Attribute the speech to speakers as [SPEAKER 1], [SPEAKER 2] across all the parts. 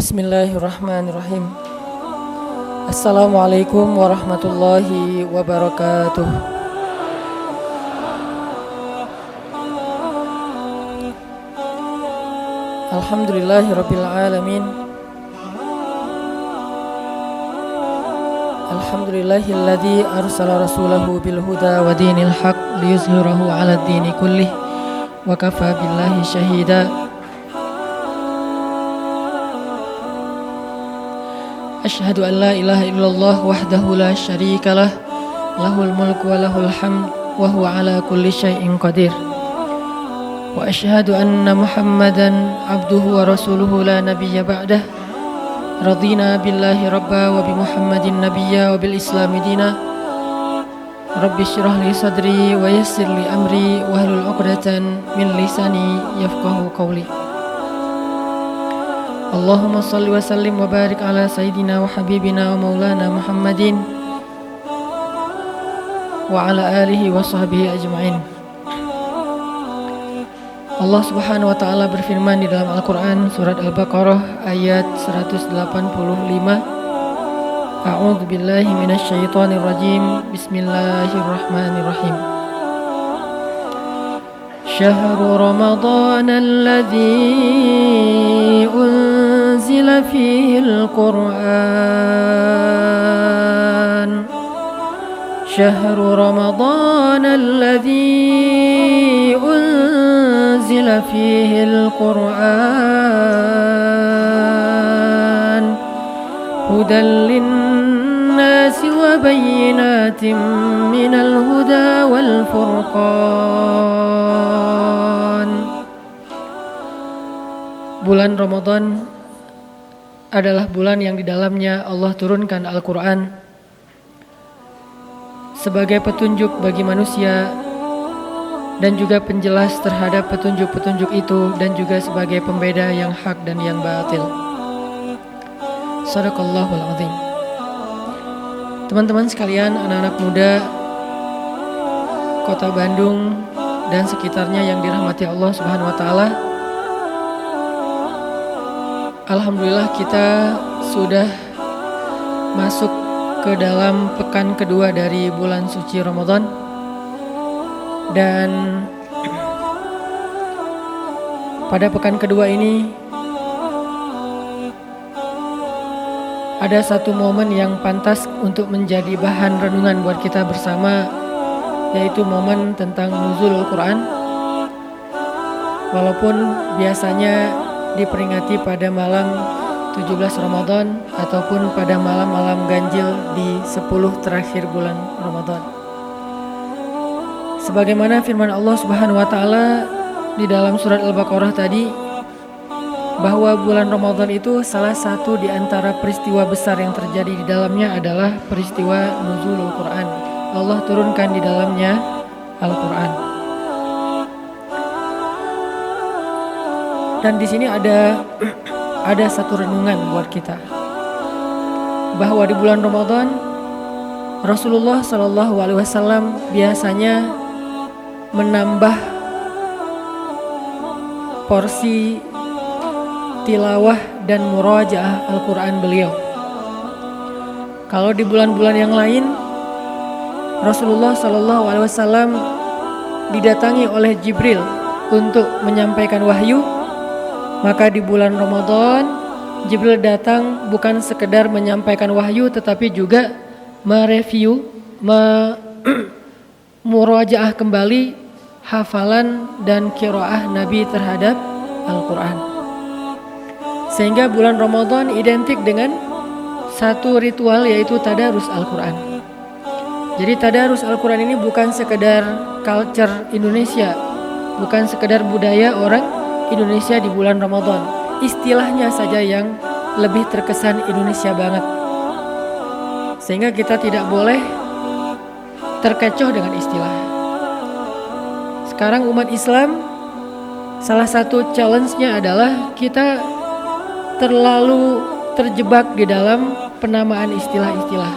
[SPEAKER 1] Bismillahirrahmanirrahim. Assalamualaikum warahmatullahi wabarakatuh. Alhamdulillahirabbil alamin. Alhamdulillahilladzi arsala rasulahu bil huda wa dinil haq liyuzhirahu 'alad dini kullih wa kafa billahi syahida. Asyhadu an la ilaha illallah wahdahu la syarika lah, lahul mulku wa lahul hamd wa huwa ala kulli syai'in qadir. Wa asyhadu anna Muhammadan abduhu wa rasuluhu la nabiyya ba'dah. Radina billahi rabba wa bi Muhammadin nabiyya wa bil islami dina. Rabbi syrah li sadri wa yassir li amri wa hlul 'uqdatan min lisani yafqahu qawli. Allahumma salli wa sallim wa barik ala sayyidina wa habibina wa maulana Muhammadin wa ala alihi wa sahbihi ajma'in. Allah Subhanahu wa ta'ala berfirman di dalam Al-Quran surat Al-Baqarah ayat 185. A'udzu billahi minasyaitonir rajim. Bismillahirrahmanirrahim. Syahru Ramadan alladzi unzila fihil Qur'an. Syahru Ramadan alladzi unzila fihil Qur'an. Hudan linnasi wa bayyinatin minal huda wal furqan. Bulan Ramadan adalah bulan yang di dalamnya Allah turunkan Al-Quran sebagai petunjuk bagi manusia dan juga penjelas terhadap petunjuk-petunjuk itu, dan juga sebagai pembeda yang hak dan yang batil. Shadaqallahul azim. Teman-teman sekalian, anak-anak muda Kota Bandung dan sekitarnya yang dirahmati Allah Subhanahu wa ta'ala, alhamdulillah kita sudah masuk ke dalam pekan kedua dari bulan suci Ramadan. Dan pada pekan kedua ini ada satu momen yang pantas untuk menjadi bahan renungan buat kita bersama, yaitu momen tentang nuzulul Quran. Walaupun biasanya diperingati pada malam 17 Ramadan ataupun pada malam-malam ganjil di 10 terakhir bulan Ramadan. Sebagaimana firman Allah Subhanahu wa ta'ala di dalam surat Al-Baqarah tadi, bahwa bulan Ramadan itu salah satu di antara peristiwa besar yang terjadi di dalamnya adalah peristiwa nuzulul Quran. Allah turunkan di dalamnya Al-Quran. Dan di sini ada satu renungan buat kita, bahwa di bulan Ramadan Rasulullah Shallallahu Alaihi Wasallam biasanya menambah porsi tilawah dan murajaah Al-Quran beliau. Kalau di bulan-bulan yang lain Rasulullah Shallallahu Alaihi Wasallam didatangi oleh Jibril untuk menyampaikan wahyu, maka di bulan Ramadan Jibril datang bukan sekedar menyampaikan wahyu, tetapi juga mereview, murajaah kembali hafalan dan qiraah Nabi terhadap Al-Quran. Sehingga bulan Ramadan identik dengan satu ritual, yaitu tadarus Al-Quran. Jadi tadarus Al-Quran ini bukan sekedar culture Indonesia, bukan sekedar budaya orang Indonesia di bulan Ramadan. Istilahnya saja yang lebih terkesan Indonesia banget, sehingga kita tidak boleh terkecoh dengan istilah. Sekarang umat Islam, salah satu challenge-nya adalah kita terlalu terjebak di dalam penamaan istilah-istilah.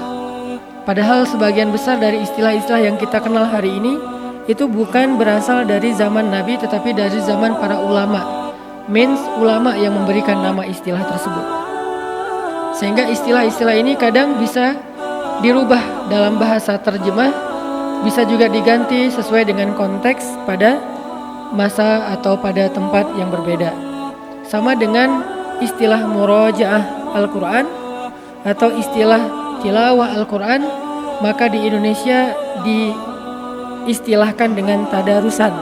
[SPEAKER 1] Padahal sebagian besar dari istilah-istilah yang kita kenal hari ini itu bukan berasal dari zaman Nabi, tetapi dari zaman para ulama. Means ulama yang memberikan nama istilah tersebut. Sehingga istilah-istilah ini kadang bisa dirubah dalam bahasa terjemah, bisa juga diganti sesuai dengan konteks pada masa atau pada tempat yang berbeda. Sama dengan istilah murojaah Al-Quran atau istilah tilawah Al-Quran, maka di Indonesia diistilahkan dengan tadarusan,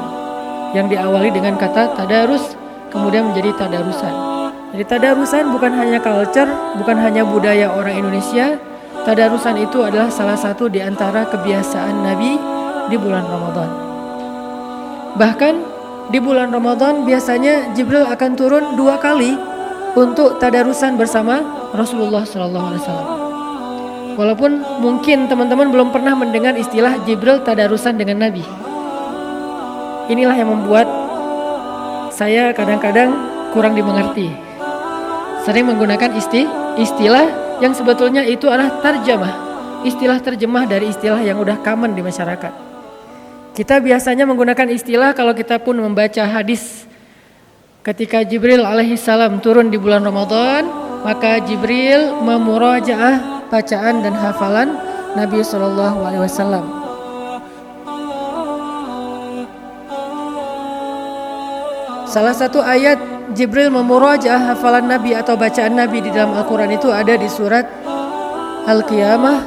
[SPEAKER 1] yang diawali dengan kata tadarus kemudian menjadi tadarusan. Jadi tadarusan bukan hanya culture, bukan hanya budaya orang Indonesia. Tadarusan itu adalah salah satu di antara kebiasaan Nabi di bulan Ramadan. Bahkan di bulan Ramadan biasanya Jibril akan turun 2 kali untuk tadarusan bersama Rasulullah SAW. Walaupun mungkin teman-teman belum pernah mendengar istilah Jibril tadarusan dengan Nabi. Inilah yang membuat saya kadang-kadang kurang dimengerti. Sering menggunakan istilah yang sebetulnya itu adalah terjemah. Istilah terjemah dari istilah yang udah common di masyarakat. Kita biasanya menggunakan istilah kalau kita pun membaca hadis. Ketika Jibril alaihissalam turun di bulan Ramadan, maka Jibril memurajaah bacaan dan hafalan Nabi SAW. Salah satu ayat Jibril memurajaah hafalan Nabi atau bacaan Nabi di dalam Al-Quran itu ada di surat Al-Qiyamah.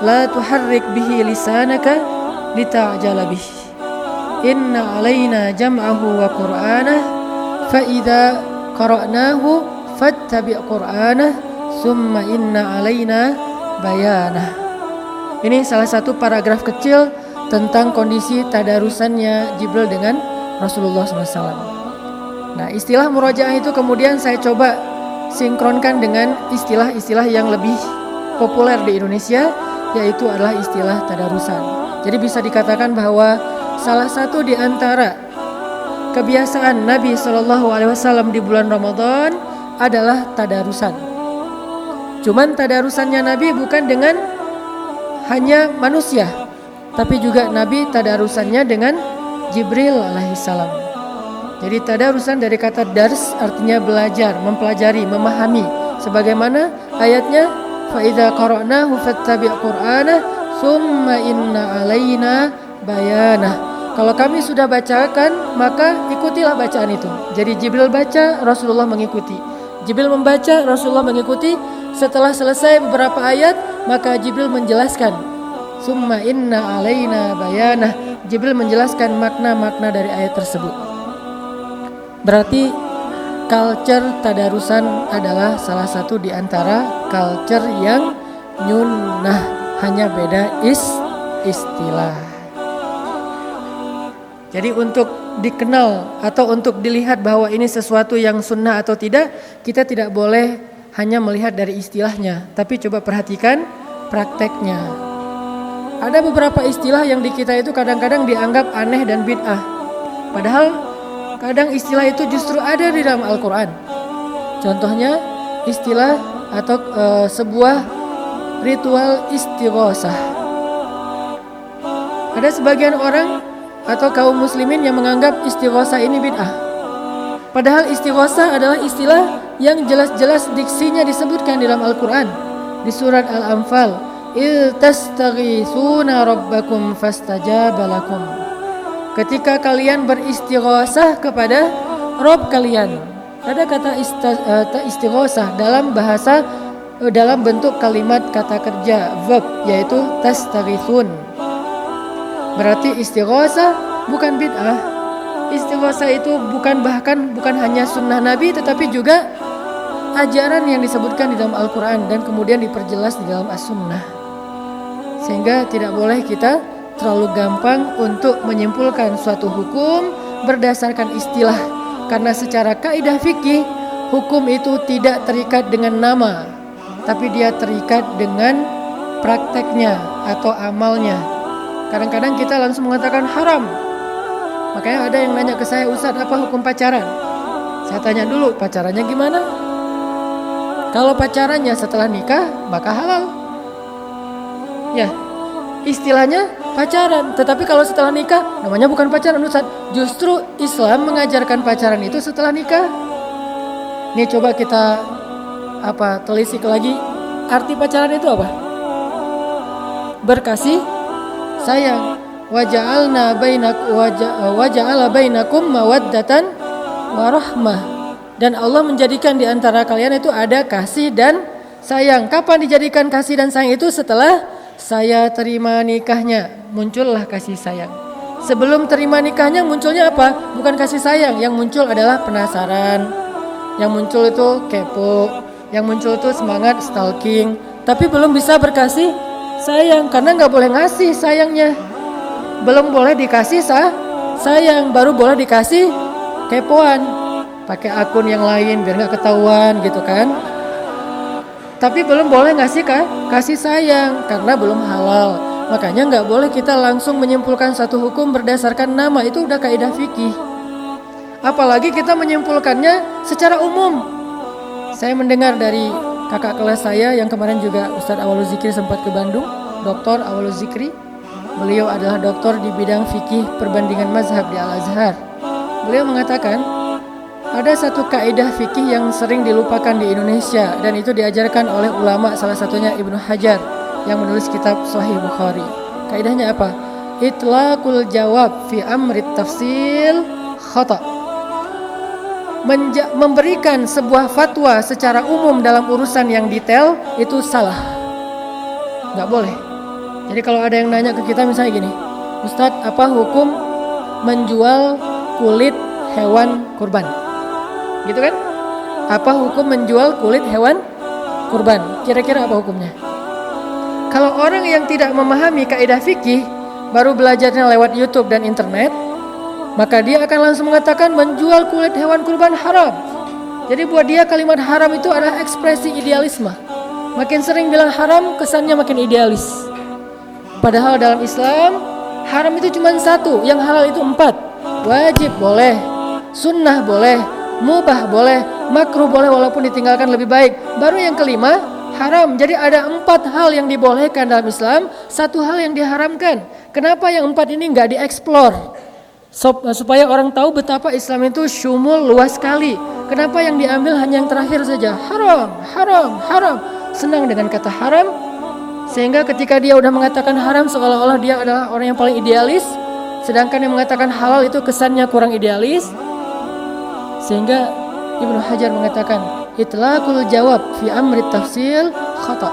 [SPEAKER 1] La tuharrik bihi lisanaka lita'jala bihi. Inna alaina jam'ahu wa qur'anah fa idza qara'nahu fattabi' qur'anah summa inna alaina bayanah. Ini salah satu paragraf kecil tentang kondisi tadarusannya Jibril dengan Rasulullah SAW. Nah, istilah murojaah itu kemudian saya coba sinkronkan dengan istilah-istilah yang lebih populer di Indonesia, yaitu adalah istilah tadarusan. Jadi bisa dikatakan bahwa salah satu di antara kebiasaan Nabi SAW di bulan Ramadan adalah tadarusan. Cuman tadarusannya Nabi bukan dengan hanya manusia, tapi juga Nabi tadarusannya dengan Jibril alaihissalam. Jadi tadarusan dari kata dars artinya belajar, mempelajari, memahami. Sebagaimana ayatnya fa idza qara'nahu fattabi' qur'anah summa inna alaina bayanah. Kalau kami sudah bacakan, maka ikutilah bacaan itu. Jadi Jibril baca, Rasulullah mengikuti. Jibril membaca, Rasulullah mengikuti. Setelah selesai beberapa ayat, maka Jibril menjelaskan. Summa inna alaina bayanah. Jibril menjelaskan makna-makna dari ayat tersebut. Berarti culture tadarusan adalah salah satu di antara culture yang nyunnah, hanya beda istilah. Jadi untuk dikenal atau untuk dilihat bahwa ini sesuatu yang sunnah atau tidak, kita tidak boleh hanya melihat dari istilahnya, tapi coba perhatikan prakteknya. Ada beberapa istilah yang di kita itu kadang-kadang dianggap aneh dan bid'ah. Padahal kadang istilah itu justru ada di dalam Al-Quran. Contohnya istilah atau sebuah ritual istighosah. Ada sebagian orang atau kaum muslimin yang menganggap istighosah ini bid'ah. Padahal istighosah adalah istilah yang jelas-jelas diksinya disebutkan di dalam Al-Quran. Di surat Al-Anfal, il tastaghisuna rabbakum fastajaba lakum. Ketika kalian beristighosah kepada Rabb kalian. Ada kata istighosah dalam bahasa dalam bentuk kalimat kata kerja verb, yaitu tastaghithun. Berarti istighosah bukan bid'ah. Istighosah itu bukan hanya sunnah Nabi, tetapi juga ajaran yang disebutkan di dalam Al-Quran dan kemudian diperjelas di dalam As-Sunnah. Sehingga tidak boleh kita terlalu gampang untuk menyimpulkan suatu hukum berdasarkan istilah, karena secara kaidah fikih hukum itu tidak terikat dengan nama, tapi dia terikat dengan prakteknya atau amalnya. Kadang-kadang kita langsung mengatakan haram. Makanya ada yang nanya ke saya, Ustaz, apa hukum pacaran? Saya tanya dulu, pacarannya gimana? Kalau pacarannya setelah nikah, maka halal. Ya, istilahnya pacaran, tetapi kalau setelah nikah namanya bukan pacaran, Ustaz. Justru Islam mengajarkan pacaran itu setelah nikah. Nih coba kita telisik lagi. Arti pacaran itu apa? Berkasih sayang. Waja'ala bainakum mawaddatan warahmah. Dan Allah menjadikan di antara kalian itu ada kasih dan sayang. Kapan dijadikan kasih dan sayang itu? Setelah saya terima nikahnya, muncullah kasih sayang. Sebelum terima nikahnya munculnya apa? Bukan kasih sayang, yang muncul adalah penasaran. Yang muncul itu kepo, yang muncul itu semangat stalking. Tapi belum bisa berkasih sayang karena nggak boleh ngasih sayangnya. Belum boleh dikasih sayang, baru boleh dikasih kepoan. Pakai akun yang lain biar nggak ketahuan gitu kan. Tapi belum boleh ngasih kasih sayang karena belum halal. Makanya nggak boleh kita langsung menyimpulkan satu hukum berdasarkan nama, itu udah kaidah fikih. Apalagi kita menyimpulkannya secara umum. Saya mendengar dari kakak kelas saya yang kemarin juga Ustadz Awalul Zikri sempat ke Bandung, Dr. Awalul Zikri. Beliau adalah doktor di bidang fikih perbandingan mazhab di Al-Azhar. Beliau mengatakan ada satu kaidah fikih yang sering dilupakan di Indonesia dan itu diajarkan oleh ulama, salah satunya Ibnu Hajar yang menulis kitab Sahih Bukhari. Kaidahnya apa? Itlaqul jawab fi amrit tafsil khata. Memberikan sebuah fatwa secara umum dalam urusan yang detail itu salah. Nggak boleh. Jadi kalau ada yang nanya ke kita misalnya gini, Ustadz, apa hukum menjual kulit hewan kurban? Gitu kan? Apa hukum menjual kulit hewan kurban? Kira-kira apa hukumnya? Kalau orang yang tidak memahami kaidah fikih, baru belajarnya lewat YouTube dan internet, maka dia akan langsung mengatakan menjual kulit hewan kurban haram. Jadi buat dia kalimat haram itu adalah ekspresi idealisme. Makin sering bilang haram, kesannya makin idealis. Padahal dalam Islam, haram itu cuma satu, yang halal itu 4. Wajib boleh, sunnah boleh, mubah boleh, makruh boleh walaupun ditinggalkan lebih baik. Baru yang kelima, haram. Jadi ada 4 hal yang dibolehkan dalam Islam, 1 hal yang diharamkan. Kenapa yang 4 ini nggak dieksplor? Supaya orang tahu betapa Islam itu syumul, luas sekali. Kenapa yang diambil hanya yang terakhir saja? Haram, haram, haram. Senang dengan kata haram. Sehingga ketika dia udah mengatakan haram seolah-olah dia adalah orang yang paling idealis. Sedangkan yang mengatakan halal itu kesannya kurang idealis. Sehingga Ibnu Hajar mengatakan itlaqul jawab fi amri tafsil khata.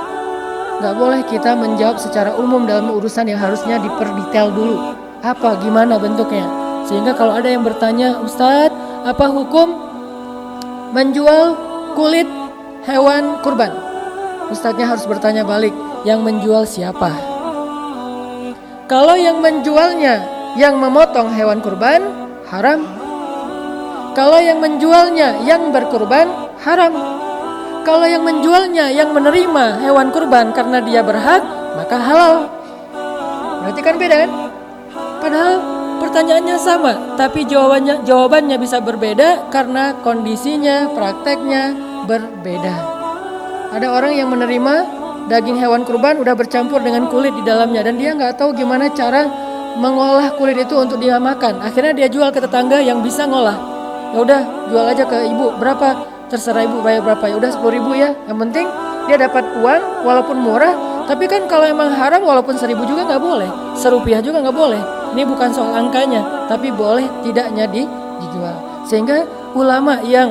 [SPEAKER 1] Gak boleh kita menjawab secara umum dalam urusan yang harusnya diperdetail dulu. Apa, gimana bentuknya. Sehingga kalau ada yang bertanya, Ustadz, apa hukum menjual kulit hewan kurban? Ustadznya harus bertanya balik, yang menjual siapa? Kalau yang menjualnya yang memotong hewan kurban, haram. Kalau yang menjualnya yang berkurban, haram. Kalau yang menjualnya yang menerima hewan kurban karena dia berhak, maka halal. Berarti kan beda kan? Padahal pertanyaannya sama, tapi jawabannya bisa berbeda karena kondisinya, prakteknya berbeda. Ada orang yang menerima daging hewan kurban udah bercampur dengan kulit di dalamnya dan dia nggak tahu gimana cara mengolah kulit itu untuk dia makan. Akhirnya dia jual ke tetangga yang bisa ngolah. Ya udah, jual aja ke ibu, berapa? Terserah ibu bayar berapa, ya udah 10.000 ya. Yang penting dia dapat uang walaupun murah. Tapi kan kalau emang haram walaupun 1.000 juga nggak boleh, Rp1 juga nggak boleh. Ini bukan soal angkanya, tapi boleh tidaknya dijual. Sehingga ulama yang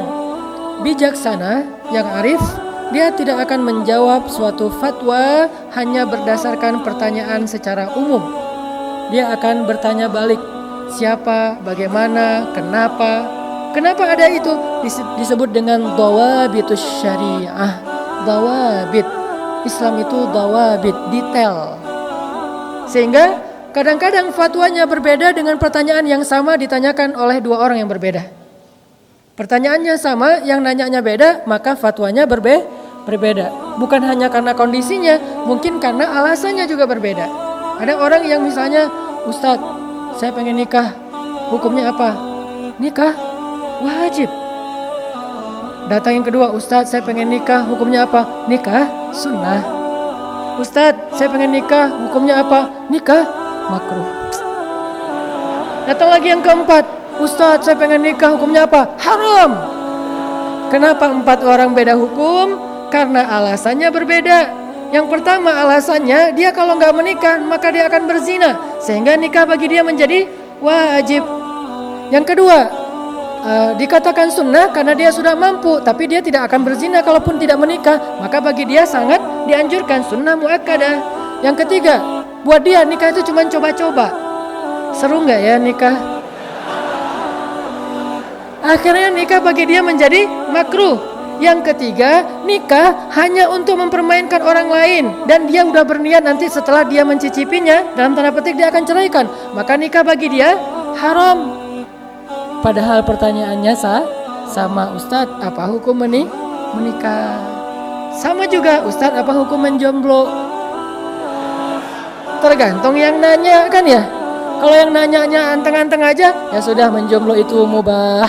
[SPEAKER 1] bijaksana, yang arif, dia tidak akan menjawab suatu fatwa hanya berdasarkan pertanyaan secara umum. Dia akan bertanya balik, siapa, bagaimana, kenapa. Kenapa ada itu? Disebut dengan dawabitus syariah. Dawabit. Islam itu dawabit, detail. Sehingga kadang-kadang fatwanya berbeda dengan pertanyaan yang sama ditanyakan oleh 2 orang yang berbeda. Pertanyaannya sama, yang nanyanya beda, maka fatwanya berbeda. Bukan hanya karena kondisinya, mungkin karena alasannya juga berbeda. Ada orang yang misalnya, Ustadz, saya pengen nikah, hukumnya apa? Nikah wajib. Datang yang kedua, Ustadz, saya pengen nikah, hukumnya apa? Nikah sunnah. Ustadz, saya pengen nikah, hukumnya apa? Nikah makruh. Datang lagi yang keempat, Ustadz, saya pengen nikah, hukumnya apa? Haram. Kenapa 4 orang beda hukum? Karena alasannya berbeda. Yang pertama alasannya dia kalau nggak menikah maka dia akan berzina, sehingga nikah bagi dia menjadi wajib. Yang kedua, dikatakan sunnah karena dia sudah mampu, tapi dia tidak akan berzina kalaupun tidak menikah, maka bagi dia sangat dianjurkan, sunnah muakkadah. Yang ketiga, buat dia nikah itu cuma coba-coba. Seru nggak ya nikah? Akhirnya nikah bagi dia menjadi makruh. Yang ketiga, nikah hanya untuk mempermainkan orang lain, dan dia udah berniat nanti setelah dia mencicipinya, dalam tanda petik dia akan ceraikan, maka nikah bagi dia haram. Padahal pertanyaannya sama, Ustadz, apa hukum menikah? Sama juga, Ustadz, apa hukum menjomblo? Tergantung yang nanya kan ya. Kalau yang nanyanya anteng-anteng aja, ya sudah, menjomblo itu mubah,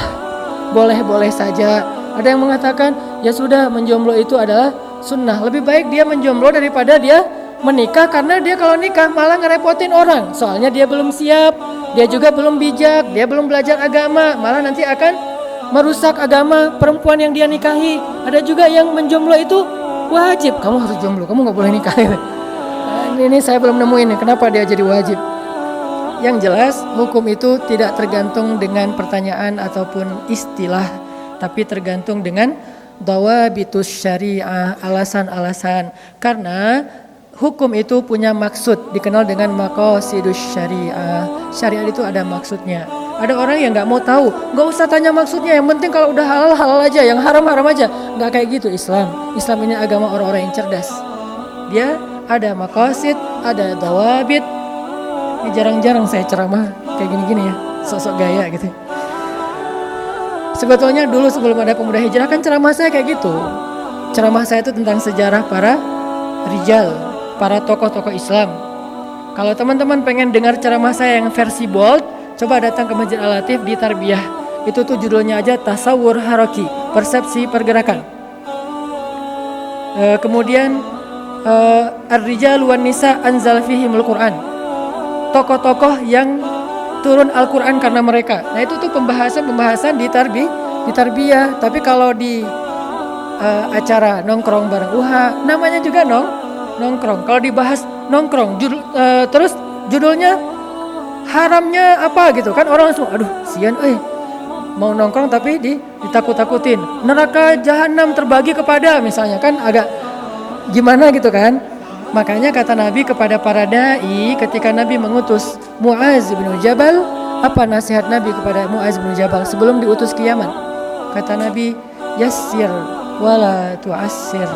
[SPEAKER 1] boleh-boleh saja. Ada yang mengatakan, ya sudah, menjomblo itu adalah sunnah. Lebih baik dia menjomblo daripada dia menikah, karena dia kalau nikah malah ngerepotin orang. Soalnya dia belum siap, dia juga belum bijak, dia belum belajar agama, malah nanti akan merusak agama perempuan yang dia nikahi. Ada juga yang menjomblo itu wajib, kamu harus jomblo, kamu gak boleh nikah. Ini saya belum nemuin kenapa dia jadi wajib. Yang jelas, hukum itu tidak tergantung dengan pertanyaan ataupun istilah, tapi tergantung dengan dawabitus syariah, alasan-alasan. Karena hukum itu punya maksud, dikenal dengan maqasidus syariah. Syariat itu ada maksudnya. Ada orang yang gak mau tahu, gak usah tanya maksudnya, yang penting kalau udah halal, halal aja, yang haram, haram aja. Gak kayak gitu Islam. Islam ini agama orang-orang yang cerdas. Dia ada maqasid, ada dawabit. Ini jarang-jarang saya ceramah kayak gini-gini ya, sosok gaya gitu. Sebetulnya dulu sebelum ada pemuda hijrah kan ceramah saya kayak gitu. Ceramah saya itu tentang sejarah para rijal, para tokoh-tokoh Islam. Kalau teman-teman pengen dengar ceramah saya yang versi bold, coba datang ke Masjid Al-Latif di Tarbiyah. Itu tuh judulnya aja Tasawur Haraki, persepsi pergerakan. Kemudian Ar-Rijal wan Nisa anzal fihimul Quran. Tokoh-tokoh yang turun Al-Quran karena mereka. Nah itu tuh pembahasan di Tarbiyah. Tapi kalau di acara nongkrong bareng UHA, namanya juga nongkrong. Kalau dibahas nongkrong, terus judulnya haramnya apa gitu kan, orang langsung aduh sian mau nongkrong tapi ditakut-takutin. Neraka jahanam terbagi kepada, misalnya kan agak gimana gitu kan. Makanya kata Nabi kepada para da'i ketika Nabi mengutus Mu'az bin Jabal, apa nasihat Nabi kepada Mu'az bin Jabal sebelum diutus ke Yaman? Kata Nabi, yassir wala tu'assir,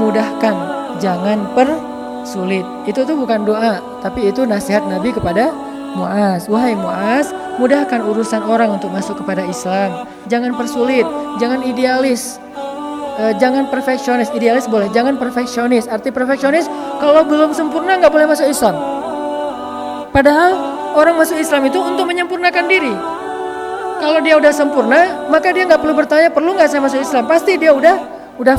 [SPEAKER 1] mudahkan jangan persulit. Itu tuh bukan doa, tapi itu nasihat Nabi kepada Mu'az. Wahai Mu'az, mudahkan urusan orang untuk masuk kepada Islam, jangan persulit, jangan idealis. Jangan perfeksionis, idealis boleh, jangan perfeksionis. Arti perfeksionis, kalau belum sempurna nggak boleh masuk Islam. Padahal orang masuk Islam itu untuk menyempurnakan diri. Kalau dia udah sempurna, maka dia nggak perlu bertanya perlu nggak saya masuk Islam. Pasti dia udah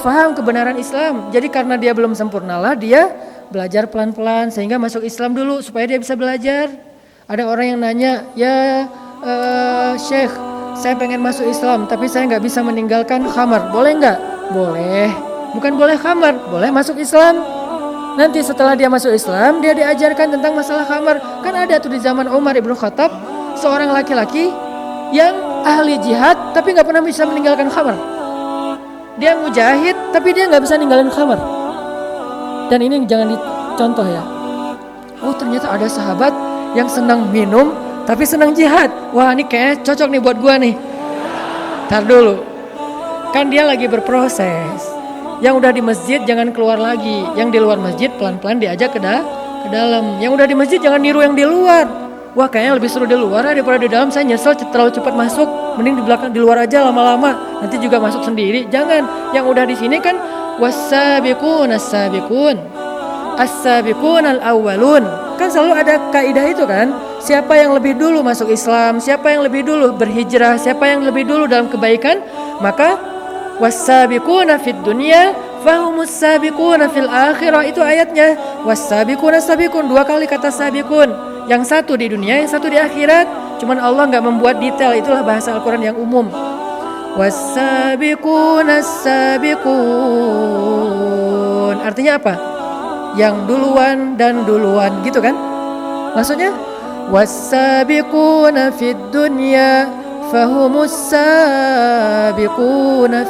[SPEAKER 1] paham kebenaran Islam. Jadi karena dia belum sempurnalah, dia belajar pelan-pelan sehingga masuk Islam dulu supaya dia bisa belajar. Ada orang yang nanya, ya Syekh, saya pengen masuk Islam tapi saya nggak bisa meninggalkan khamar, boleh nggak? Boleh, bukan boleh khamar, boleh masuk Islam. Nanti setelah dia masuk Islam, dia diajarkan tentang masalah khamar. Kan ada tuh di zaman Umar ibn Khattab, seorang laki-laki yang ahli jihad tapi nggak pernah bisa meninggalkan khamar. Dia mujahid tapi dia nggak bisa ninggalin khamar. Dan ini jangan dicontoh ya. Oh ternyata ada sahabat yang senang minum tapi senang jihad. Wah ini kayaknya cocok nih buat gua nih. Tar dulu. Kan dia lagi berproses. Yang udah di masjid jangan keluar lagi. Yang di luar masjid pelan-pelan diajak ke dalam. Yang udah di masjid jangan niru yang di luar. Wah kayaknya lebih seru di luar daripada di dalam. Saya nyesel terlalu cepat masuk. Mending di belakang, di luar aja lama-lama. Nanti juga masuk sendiri. Jangan. Yang udah di sini kan was-sabiqun as-sabiqun, as-sabiqun al-awwalun. Kan selalu ada kaidah itu kan. Siapa yang lebih dulu masuk Islam, siapa yang lebih dulu berhijrah, siapa yang lebih dulu dalam kebaikan, maka was-sabiquna fid dunya fahumus sabiquna fil akhirah. Itu ayatnya. Was-sabiquna sabiqun, dua kali kata sabiqun. Yang satu di dunia, yang satu di akhirat. Cuman Allah enggak membuat detail, itulah bahasa Al-Qur'an yang umum. Was-sabiquna sabiqun artinya apa? Yang duluan dan duluan gitu kan? Maksudnya was-sabiquna fid dunya fahumus sabiquna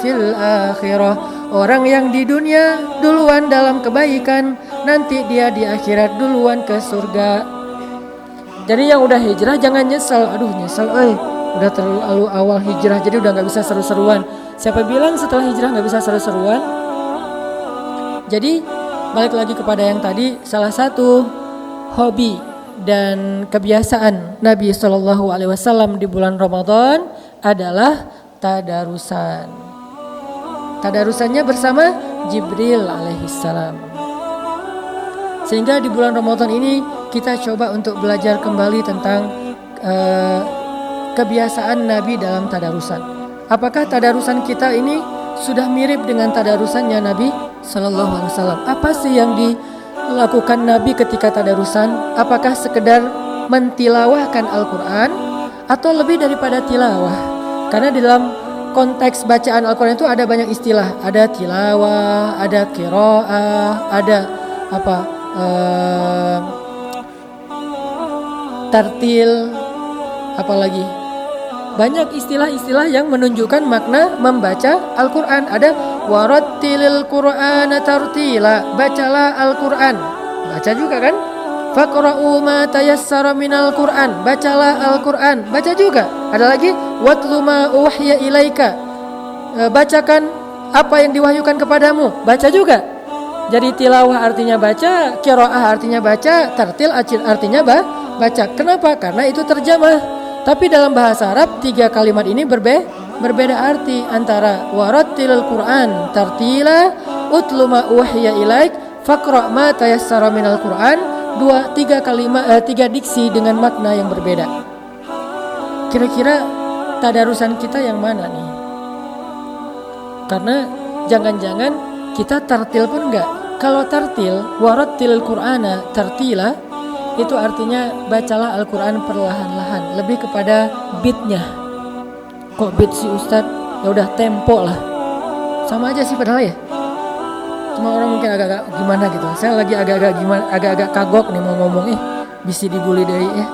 [SPEAKER 1] fil akhirah. Orang yang di dunia duluan dalam kebaikan, nanti dia di akhirat duluan ke surga. Jadi yang udah hijrah jangan nyesel. Aduh nyesel, udah terlalu awal hijrah jadi udah gak bisa seru-seruan. Siapa bilang setelah hijrah gak bisa seru-seruan? Jadi balik lagi kepada yang tadi, salah satu hobi dan kebiasaan Nabi SAW di bulan Ramadan adalah tadarusan. Tadarusannya bersama Jibril alaihissalam. Sehingga di bulan Ramadan ini kita coba untuk belajar kembali tentang kebiasaan Nabi dalam tadarusan. Apakah tadarusan kita ini sudah mirip dengan tadarusannya Nabi Sallallahu Alaihi Wasallam? Apa sih yang dilakukan Nabi ketika tadarusan? Apakah sekedar mentilawahkan Al-Quran atau lebih daripada tilawah? Karena di dalam konteks bacaan Al-Quran itu ada banyak istilah. Ada tilawah, ada qiraah, ada tartil, apalagi banyak istilah-istilah yang menunjukkan makna membaca Al-Quran. Ada warattilil Qur'ana tartila, bacalah Al-Quran, baca juga kan. Faqra'u ma tayassara minal Qur'an, bacalah Al-Quran, baca juga. Ada lagi watlu ma uhiya ilaika, bacakan apa yang diwahyukan kepadamu, baca juga. Jadi tilawah artinya baca, qiraah artinya baca, tartil artinya baca. Kenapa? Karena itu terjemah. Tapi dalam bahasa Arab 3 kalimat ini berbeda arti antara warattilil Qur'an tartila, utlu ma uhiya ilaik, faqra' ma tayassara minal Qur'an. 3 diksi dengan makna yang berbeda. Kira-kira tadarusan kita yang mana nih? Karena jangan-jangan kita tartil pun enggak. Kalau tartil, warattilil Qur'ana tartila, itu artinya bacalah Al-Quran perlahan-lahan, lebih kepada beatnya. Kok beat sih Ustadz? Ya udah tempo lah. Sama aja sih padahal ya. Cuma orang mungkin agak-agak gimana gitu. Saya lagi agak-agak kagok nih mau ngomong bisa dibully dari ya.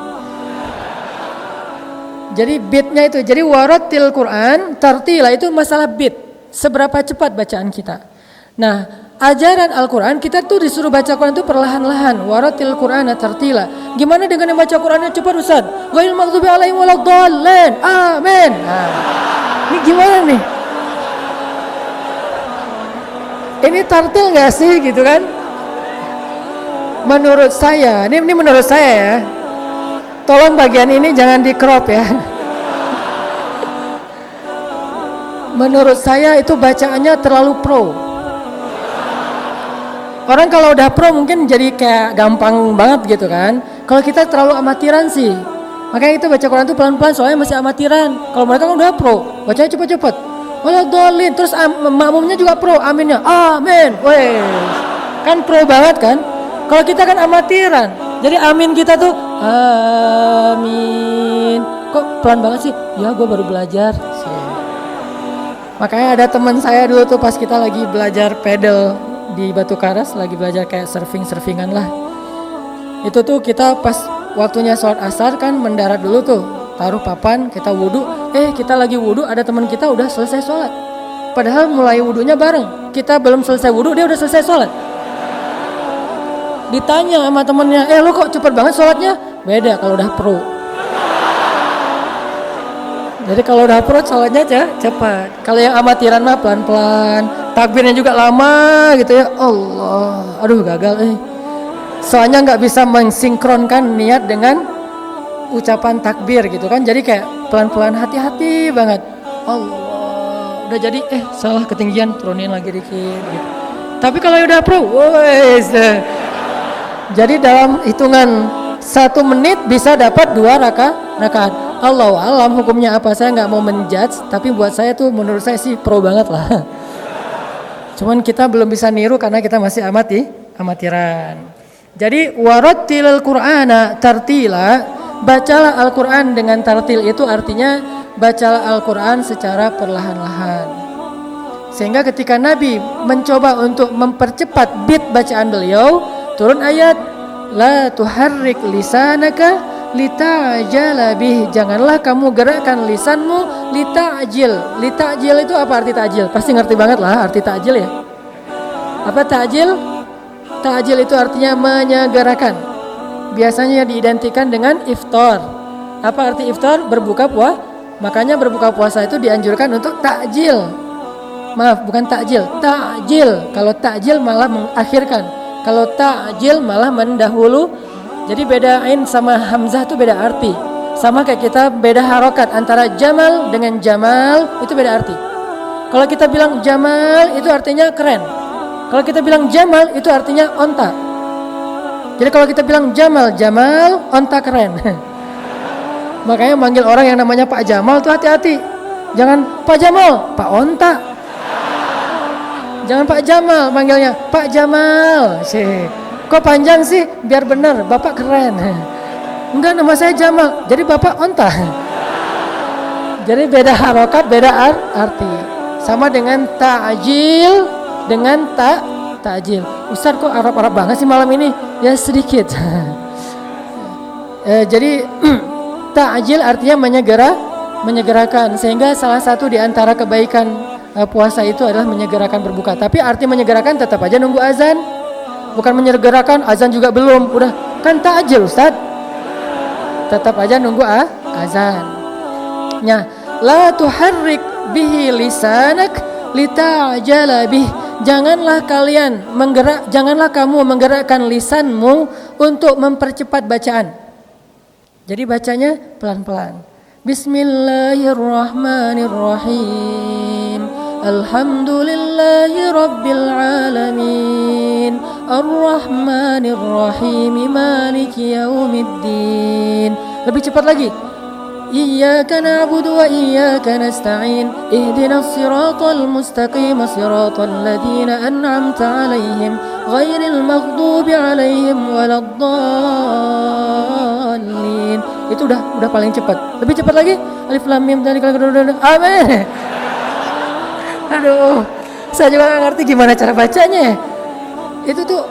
[SPEAKER 1] Jadi beatnya itu, jadi warattil Quran tartila itu masalah beat. Seberapa cepat bacaan kita. Nah, ajaran Al-Quran kita tuh disuruh baca Quran itu perlahan-lahan. Warattil Qur'ana tartila. Gimana dengan yang baca Qurannya cepat Ustaz? Ghairil maghdubi alaihim waladdallin. Amin. Nah, ini gimana nih? Ini tartil nggak sih gitu kan? Menurut saya, ini menurut saya ya. Tolong bagian ini jangan di crop ya. Menurut saya itu bacaannya terlalu pro. Orang kalau udah pro mungkin jadi kayak gampang banget gitu kan. Kalau kita terlalu amatiran sih. Makanya kita baca Quran itu pelan-pelan soalnya masih amatiran. Kalau mereka kan udah pro, bacanya cepet-cepet. Waladhdallin, terus makmumnya juga pro, aminnya, amin, weh, kan pro banget kan? Kalau kita kan amatiran, jadi amin kita tuh, amin, kok pelan banget sih? Ya gue baru belajar. Makanya ada teman saya dulu tuh pas kita lagi belajar pedal di Batu Karas, lagi belajar kayak surfingan lah. Itu tuh kita pas waktunya sholat asar kan mendarat dulu tuh. Taruh papan, kita wudhu. Kita lagi wudhu, ada teman kita udah selesai sholat. Padahal mulai wudhunya bareng. Kita belum selesai wudhu, dia udah selesai sholat. Ditanya sama temennya, lu kok cepet banget sholatnya? Beda kalau udah pro. Jadi kalau udah pro sholatnya cepat. Kalau yang amatiran mah pelan-pelan. Takbirnya juga lama gitu ya. Allah, aduh gagal. Soalnya nggak bisa mensinkronkan niat dengan ucapan takbir gitu kan, jadi kayak pelan-pelan hati-hati banget. Allah, udah jadi salah ketinggian, turunin lagi dikit gitu. Tapi kalau udah pro, jadi dalam hitungan 1 menit bisa dapat 2 rakaat. Allahu alam hukumnya apa, saya nggak mau menjudge, tapi buat saya tuh menurut saya sih pro banget lah. Cuman kita belum bisa niru karena kita masih amatiran. Jadi warattilil Qur'ana tartila, bacalah Al-Quran dengan tartil, itu artinya bacalah Al-Quran secara perlahan-lahan. Sehingga ketika Nabi mencoba untuk mempercepat beat bacaan beliau, turun ayat la tuharrik lisanaka lita'jala bih. Janganlah kamu gerakkan lisanmu lita'jil. Lita'jil itu apa arti ta'jil? Pasti ngerti banget lah arti ta'jil ya. Apa ta'jil? Ta'jil itu artinya menyegerakan. Biasanya diidentikan dengan iftar. Apa arti iftar? Berbuka puasa. Makanya berbuka puasa itu dianjurkan untuk ta'jil. Maaf, bukan takjil, ta'jil. Kalau ta'jil malah mengakhirkan. Kalau ta'jil malah mendahulu. Jadi bedain sama hamzah itu beda arti. Sama kayak kita beda harokat antara jamal dengan jamal, itu beda arti. Kalau kita bilang jamal itu artinya keren. Kalau kita bilang jamal itu artinya onta. Jadi kalau kita bilang jamal, onta keren. Makanya manggil orang yang namanya Pak Jamal tuh hati-hati. Jangan Pak Jamal, Pak Onta. Jangan Pak Jamal, manggilnya Pak Jamal. Kok panjang sih? Biar benar, Bapak keren. Enggak, nama saya Jamal. Jadi Bapak onta. Jadi beda harokat, beda arti. Sama dengan ta'jil dengan ta'jil. Ustaz kok Arab-Arab banget sih malam ini? Ya sedikit. Jadi ta'jil artinya menyegerakan. Sehingga salah satu di antara kebaikan puasa itu adalah menyegerakan berbuka. Tapi arti menyegerakan tetap aja nunggu azan. Bukan menyegerakan azan juga belum. Udah kan ta'jil Ustaz. Tetap aja nunggu azan. Nah, la tuharrik bihi lisanak lita'jala bih. Janganlah kamu menggerakkan lisanmu untuk mempercepat bacaan. Jadi bacanya pelan-pelan. Bismillahirrahmanirrahim. Alhamdulillahi Rabbil Alamin Ar-Rahmanir Rahim Maliki Yaumiddin. Lebih cepat lagi. Iyyaka na'budu wa iyyaka nasta'in Ihdinas siratal mustaqim Siratal ladzina an'amta 'alaihim ghairil maghdubi 'alaihim waladdallin. Itu udah paling cepat. Lebih cepat lagi. Alif lam mim dzalika amin. Aduh, saya juga gak ngerti gimana cara bacanya. Itu tuh,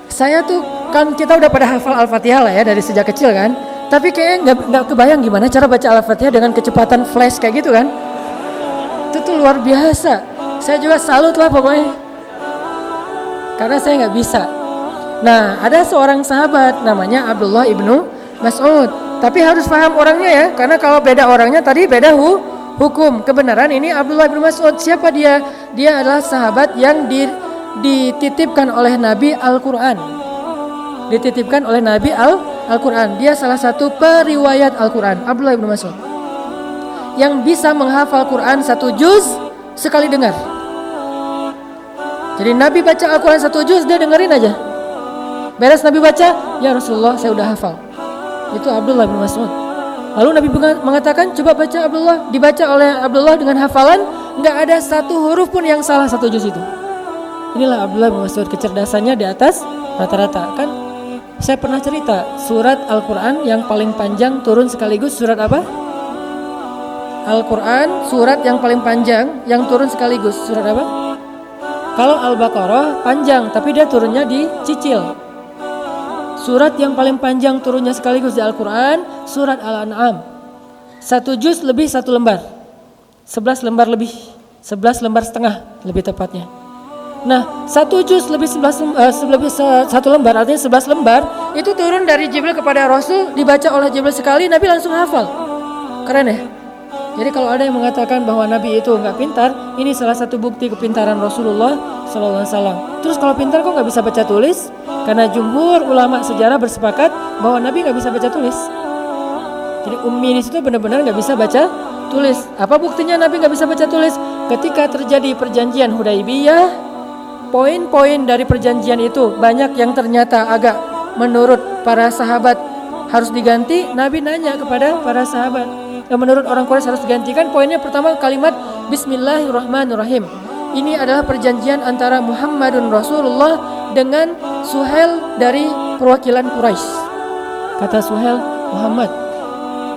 [SPEAKER 1] saya tuh kan kita udah pada hafal Al-Fatihah lah ya dari sejak kecil kan. Tapi kayaknya gak kebayang gimana cara baca Al-Fatihah dengan kecepatan flash kayak gitu kan. Itu tuh luar biasa. Saya juga salut lah pokoknya. Karena saya gak bisa. Nah, ada seorang sahabat namanya Abdullah ibnu Mas'ud. Tapi harus paham orangnya ya. Karena kalau beda orangnya tadi beda hukum. Kebenaran ini Abdullah bin Mas'ud. Siapa dia? Dia adalah sahabat yang dititipkan oleh Nabi Al-Quran. Dititipkan oleh Nabi Al-Quran. Dia salah satu periwayat Al-Quran, Abdullah bin Mas'ud, yang bisa menghafal Quran 1 juz sekali dengar. Jadi Nabi baca Al-Quran 1 juz, dia dengerin aja. Beres Nabi baca, ya Rasulullah saya udah hafal. Itu Abdullah bin Mas'ud. Lalu Nabi mengatakan, coba baca Abdullah. Dibaca oleh Abdullah dengan hafalan, nggak ada satu huruf pun yang salah 1 juz itu. Inilah Abdullah bin Mas'ud, kecerdasannya di atas rata-rata. Kan saya pernah cerita, surat Al-Quran yang paling panjang turun sekaligus surat apa? Al-Quran surat yang paling panjang yang turun sekaligus surat apa? Kalau Al-Baqarah panjang, tapi dia turunnya dicicil. Surat yang paling panjang turunnya sekaligus di Al-Quran surat Al-An'am. 1 juz lebih 1 lembar. 11 lembar lebih. 11 lembar setengah lebih tepatnya. Nah, 1 juz lebih 1 lembar, artinya 11 lembar. Itu turun dari Jibril kepada Rasul, dibaca oleh Jibril sekali, Nabi langsung hafal. Keren ya? Jadi kalau ada yang mengatakan bahwa Nabi itu nggak pintar, ini salah satu bukti kepintaran Rasulullah SAW. Terus kalau pintar kok nggak bisa baca tulis? Karena jumhur ulama sejarah bersepakat bahwa Nabi nggak bisa baca tulis. Jadi ummi di situ benar-benar nggak bisa baca tulis. Apa buktinya Nabi nggak bisa baca tulis? Ketika terjadi perjanjian Hudaybiyah, poin-poin dari perjanjian itu banyak yang ternyata agak menurut para sahabat harus diganti. Nabi nanya kepada para sahabat, yang menurut orang Quraisy harus digantikan. Poinnya pertama kalimat Bismillahirrahmanirrahim. Ini adalah perjanjian antara Muhammadun Rasulullah dengan Suhail dari perwakilan Quraisy. Kata Suhail, Muhammad,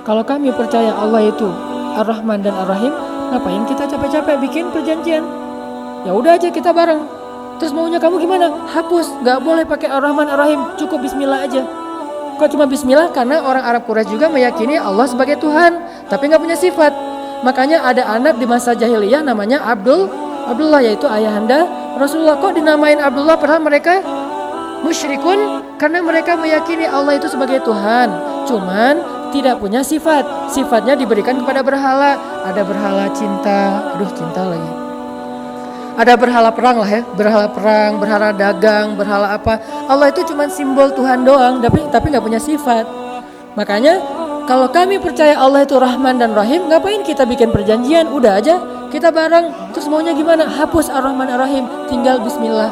[SPEAKER 1] kalau kami percaya Allah itu Ar-Rahman dan Ar-Rahim, ngapain kita capek-capek bikin perjanjian? Ya udah aja kita bareng. Terus maunya kamu gimana? Hapus, nggak boleh pakai Ar-Rahman Ar-Rahim, cukup Bismillah aja. Kok cuma Bismillah? Karena orang Arab Quraisy juga meyakini Allah sebagai Tuhan, tapi nggak punya sifat. Makanya ada anak di masa jahiliyah namanya Abdullah, yaitu ayahanda Rasulullah. Kok dinamain Abdullah padahal mereka musyrikun? Karena mereka meyakini Allah itu sebagai Tuhan, cuman tidak punya sifat. Sifatnya diberikan kepada berhala. Ada berhala cinta, cinta lagi. Ada berhala perang lah ya, berhala perang, berhala dagang, berhala apa. Allah itu cuma simbol Tuhan doang, tapi nggak punya sifat. Makanya kalau kami percaya Allah itu Rahman dan Rahim, ngapain kita bikin perjanjian? Udah aja kita bareng. Terus maunya gimana? Hapus Ar-Rahman Ar-Rahim, tinggal Bismillah.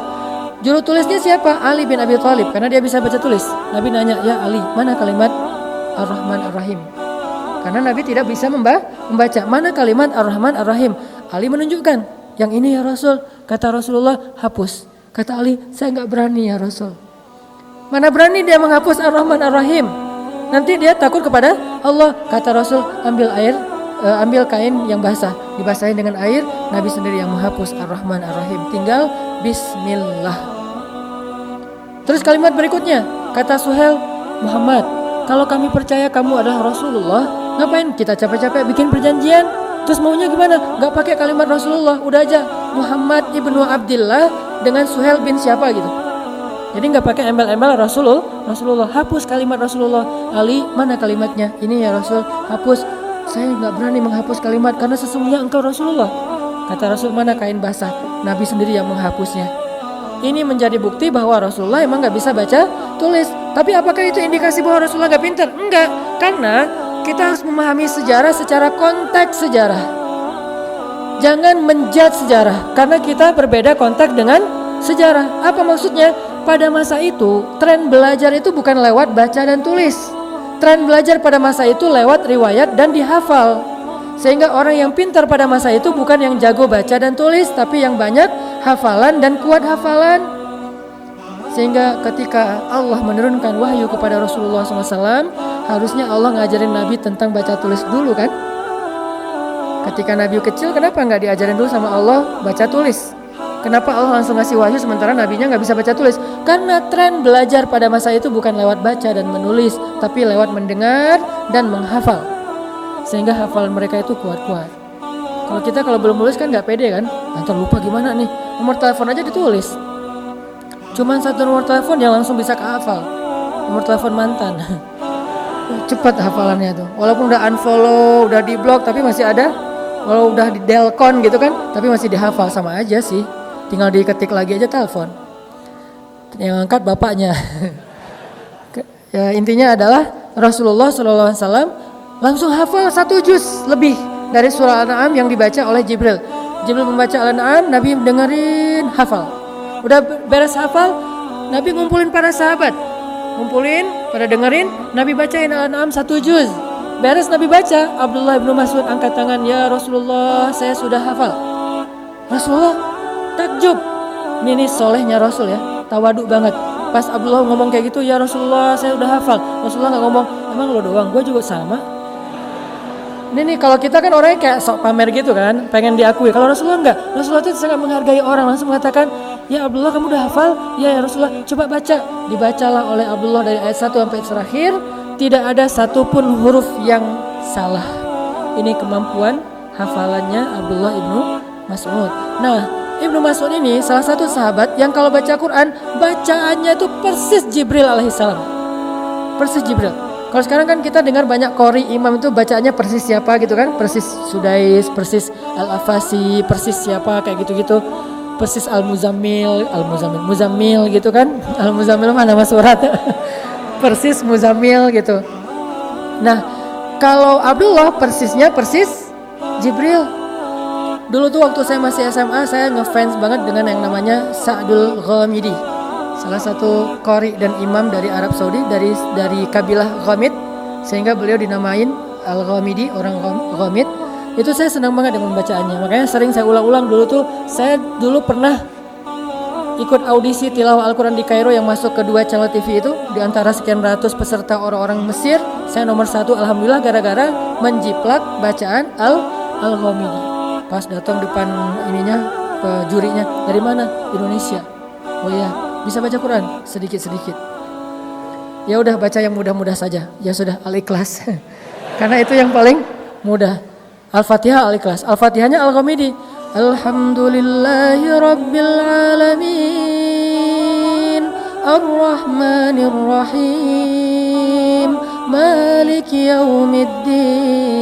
[SPEAKER 1] Juru tulisnya siapa? Ali bin Abi Thalib, karena dia bisa baca tulis. Nabi nanya, ya Ali, mana kalimat Ar-Rahman Ar-Rahim? Karena Nabi tidak bisa membaca. Mana kalimat Ar-Rahman Ar-Rahim? Ali menunjukkan. Yang ini ya Rasul. Kata Rasulullah, hapus. Kata Ali, saya nggak berani ya Rasul. Mana berani dia menghapus Ar-Rahman Ar-Rahim? Nanti dia takut kepada Allah. Kata Rasul, ambil kain yang basah, dibasahin dengan air. Nabi sendiri yang menghapus Ar-Rahman Ar-Rahim. Tinggal Bismillah. Terus kalimat berikutnya, kata Suhail, Muhammad, kalau kami percaya kamu adalah Rasulullah, ngapain kita capek-capek bikin perjanjian? Terus maunya gimana? Gak pakai kalimat Rasulullah, udah aja Muhammad ibnu Abdillah dengan Suhail bin siapa gitu. Jadi gak pakai embel-embel Rasulullah. Hapus kalimat Rasulullah. Ali, mana kalimatnya? Ini ya Rasul, hapus. Saya gak berani menghapus kalimat karena sesungguhnya engkau Rasulullah. Kata Rasul, mana kain basah? Nabi sendiri yang menghapusnya. Ini menjadi bukti bahwa Rasulullah emang gak bisa baca tulis. Tapi apakah itu indikasi bahwa Rasulullah gak pintar? Enggak, karena kita harus memahami sejarah secara konteks sejarah. Jangan menjudge sejarah, karena kita berbeda konteks dengan sejarah. Apa maksudnya? Pada masa itu, tren belajar itu bukan lewat baca dan tulis. Tren belajar pada masa itu lewat riwayat dan dihafal. Sehingga orang yang pintar pada masa itu bukan yang jago baca dan tulis, tapi yang banyak hafalan dan kuat hafalan. Sehingga ketika Allah menurunkan wahyu kepada Rasulullah SAW, harusnya Allah ngajarin Nabi tentang baca tulis dulu kan. Ketika Nabi kecil, kenapa nggak diajarin dulu sama Allah baca tulis? Kenapa Allah langsung ngasih wahyu sementara Nabinya nggak bisa baca tulis? Karena tren belajar pada masa itu bukan lewat baca dan menulis, tapi lewat mendengar dan menghafal. Sehingga hafalan mereka itu kuat-kuat. Kalau belum nulis kan nggak pede kan? Nanti lupa gimana nih? Nomor telepon aja ditulis. Cuman satu nomor telepon yang langsung bisa kehafal. Nomor telepon mantan. Cepat hafalannya tuh. Walaupun udah unfollow, udah di blok, tapi masih ada. Walau udah di delcon gitu kan, tapi masih dihafal, sama aja sih. Tinggal diketik lagi aja telepon. Yang angkat bapaknya. Ya, intinya adalah Rasulullah SAW langsung hafal 1 juz lebih dari surah Al-An'am yang dibaca oleh Jibril. Jibril membaca Al-An'am, Nabi dengerin, hafal. Udah beres hafal, Nabi ngumpulin para sahabat. Pada dengerin, Nabi bacain Al-An'am 1 juz. Beres Nabi baca, Abdullah bin Mas'ud angkat tangan, ya Rasulullah, saya sudah hafal. Rasulullah takjub. Ini solehnya Rasul ya, tawaduk banget. Pas Abdullah ngomong kayak gitu, ya Rasulullah, saya udah hafal. Rasulullah gak ngomong, emang lo doang, gue juga sama. Ini kalau kita kan orangnya kayak sok pamer gitu kan, pengen diakui. Kalau Rasulullah enggak, Rasulullah itu sangat menghargai orang, langsung mengatakan, ya Abdullah kamu udah hafal? Ya Rasulullah, coba baca. Dibacalah oleh Abdullah dari ayat 1 sampai terakhir, tidak ada satupun huruf yang salah. Ini kemampuan hafalannya Abdullah ibnu Mas'ud. Nah, Ibnu Mas'ud ini salah satu sahabat yang kalau baca Quran, bacaannya itu persis Jibril alaihissalam. Persis Jibril. Kalau sekarang kan kita dengar banyak qori imam itu bacaannya persis siapa gitu kan, persis Sudais, persis Al-Afasi, persis siapa kayak gitu-gitu, persis Muzammil gitu kan, Al-Muzammil mana nama surat, persis Muzammil gitu. Nah, kalau Abdullah persisnya persis Jibril. Dulu tuh waktu saya masih SMA, saya ngefans banget dengan yang namanya Sa'dul Ghamidi. Salah satu qori dan imam dari Arab Saudi, dari kabilah Ghamid, sehingga beliau dinamain Al-Ghamidi, orang Ghamid. Itu saya senang banget dengan bacaannya, makanya sering saya ulang-ulang. Dulu tuh saya pernah ikut audisi tilawah Al-Quran di Kairo yang masuk ke 2 channel TV itu. Di antara sekian ratus peserta orang-orang Mesir, saya nomor 1 alhamdulillah gara-gara menjiplak bacaan Al-Ghamidi. Pas datang depan jurinya, dari mana? Indonesia. Oh iya, bisa baca Quran? Sedikit-sedikit. Ya udah baca yang mudah-mudah saja. Ya sudah, Al-Ikhlas. Karena itu yang paling mudah. Al-Fatihah, Al-Ikhlas. Al-Fatihahnya Al-Ghamidi. Alhamdulillahi Rabbil Alamin Ar-Rahmanir Rahim Maliki Yaumiddin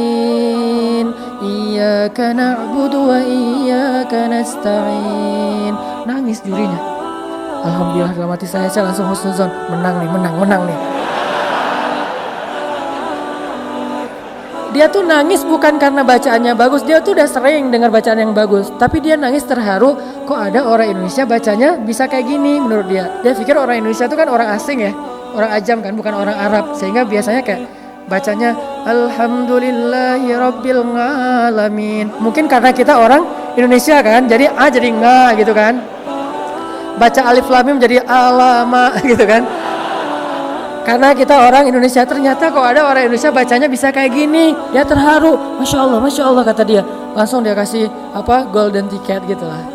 [SPEAKER 1] Iyyaka na'budu wa iyyaka nasta'in. Nangis jurinya. Alhamdulillah dalam hati saya langsung husnuzon. Menang nih. Dia tuh nangis bukan karena bacaannya bagus. Dia tuh udah sering dengar bacaan yang bagus. Tapi dia nangis terharu. Kok ada orang Indonesia bacanya bisa kayak gini menurut dia. Dia pikir orang Indonesia itu kan orang asing ya. Orang ajam kan, bukan orang Arab. Sehingga biasanya kayak bacanya Alhamdulillahi Rabbil Alamin. Mungkin karena kita orang Indonesia kan. Jadi A jadi nga gitu kan. Baca alif lam mim jadi alama gitu kan. Karena kita orang Indonesia, ternyata kok ada orang Indonesia bacanya bisa kayak gini. Dia terharu, Masya Allah kata dia. Langsung dia kasih golden ticket gitu lah.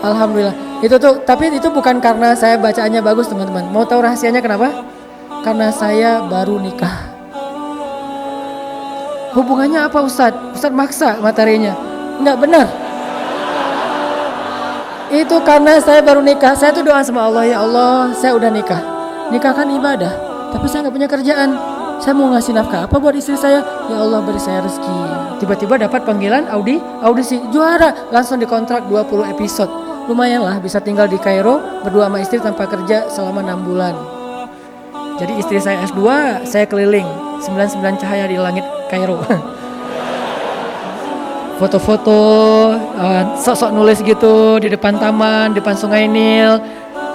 [SPEAKER 1] Alhamdulillah. Tapi itu bukan karena saya bacaannya bagus teman-teman. Mau tahu rahasianya kenapa? Karena saya baru nikah. Hubungannya apa Ustadz? Ustadz maksa materinya. Enggak benar. Itu karena saya baru nikah. Saya tuh doa sama Allah, ya Allah saya udah nikah. Nikah kan ibadah. Tapi saya gak punya kerjaan. Saya mau ngasih nafkah apa buat istri saya? Ya Allah beri saya rezeki. Tiba-tiba dapat panggilan audisi. Juara. Langsung dikontrak 20 episode. Lumayan lah bisa tinggal di Kairo. Berdua sama istri tanpa kerja selama 6 bulan. Jadi istri saya S2, saya keliling 99 cahaya di langit Kairo. Foto-foto, sok-sok nulis gitu di depan taman, depan sungai Nil.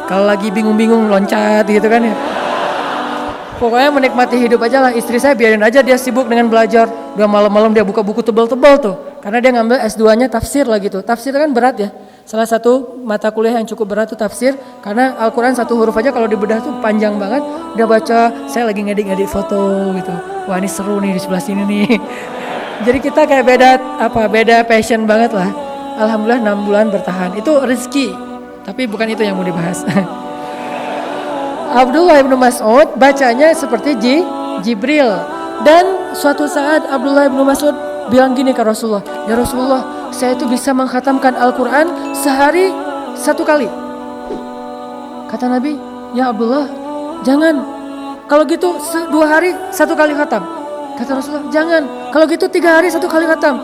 [SPEAKER 1] Kalau lagi bingung-bingung loncat gitu kan ya. Pokoknya menikmati hidup aja lah. Istri saya biarin aja dia sibuk dengan belajar. Dia malam-malam dia buka buku tebal-tebal tuh. Karena dia ngambil S2-nya tafsir lah gitu. Tafsir kan berat ya. Salah satu mata kuliah yang cukup berat tuh tafsir. Karena Al-Quran satu huruf aja kalau dibedah tuh panjang banget. Dia baca, saya lagi ngedit foto gitu. Wah ini seru nih di sebelah sini nih. Jadi kita kayak beda passion banget lah. Alhamdulillah 6 bulan bertahan. Itu rezeki. Tapi bukan itu yang mau dibahas. Abdullah bin Mas'ud bacanya seperti Jibril. Dan suatu saat Abdullah bin Mas'ud bilang gini ke Rasulullah, ya Rasulullah, saya itu bisa mengkhatamkan Al-Quran sehari 1 kali. Kata Nabi, ya Abdullah, jangan. Kalau gitu 2 hari 1 kali khatam. Kata Rasulullah, jangan. Kalau gitu 3 hari 1 kali khatam.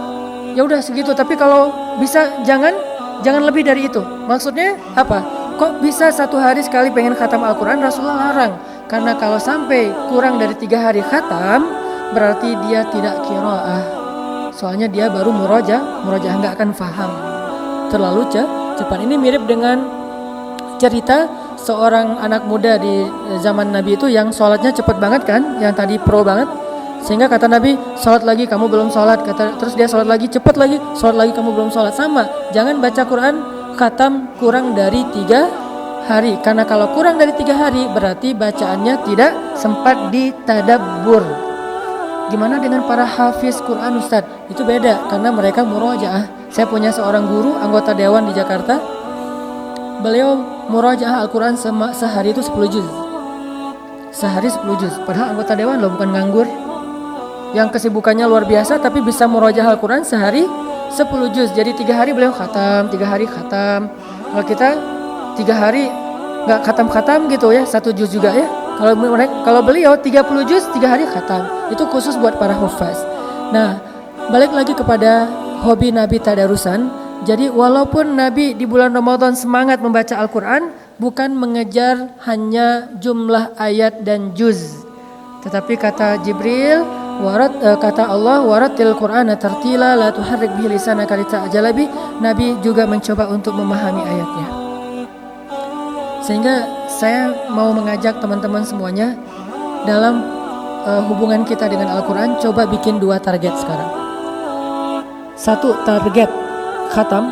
[SPEAKER 1] Ya udah segitu. Tapi kalau bisa jangan lebih dari itu. Maksudnya apa? Kok bisa 1 hari sekali pengen khatam Al-Quran? Rasulullah larang. Karena kalau sampai kurang dari 3 hari khatam, berarti dia tidak qiraah. Soalnya dia baru murojaah nggak akan faham. Terlalu cepat. Ini mirip dengan cerita seorang anak muda di zaman Nabi itu yang sholatnya cepat banget kan, yang tadi pro banget. Sehingga kata Nabi, sholat lagi kamu belum sholat. Terus dia sholat lagi, cepat lagi, sholat lagi kamu belum sholat. Sama, jangan baca Quran khatam kurang dari 3 hari. Karena kalau kurang dari 3 hari berarti bacaannya tidak sempat ditadabbur. Gimana dengan para hafiz Quran Ustadz? Itu beda karena mereka murojaah. Saya punya seorang guru anggota dewan di Jakarta. Beliau murojaah Al-Quran sehari itu 10 juz. Sehari 10 juz. Padahal anggota dewan loh, bukan nganggur. Yang kesibukannya luar biasa tapi bisa murojaah Al-Quran sehari 10 juz. Jadi 3 hari beliau khatam, 3 hari khatam. Kalau kita 3 hari nggak khatam gitu ya, 1 juz juga ya. Kalau beliau 30 juz 3 hari khatam. Itu khusus buat para hufaz. Nah, balik lagi kepada hobi Nabi tadarusan. Jadi walaupun Nabi di bulan Ramadan semangat membaca Al-Quran, bukan mengejar hanya jumlah ayat dan juz. Tetapi kata Jibril, kata Allah, waratil Qur'ana tartila la tuharrik bihi lisanaka lita'jala bih. Nabi juga mencoba untuk memahami ayatnya. Sehingga saya mau mengajak teman-teman semuanya dalam hubungan kita dengan Al-Quran, coba bikin 2 target sekarang. 1 target khatam,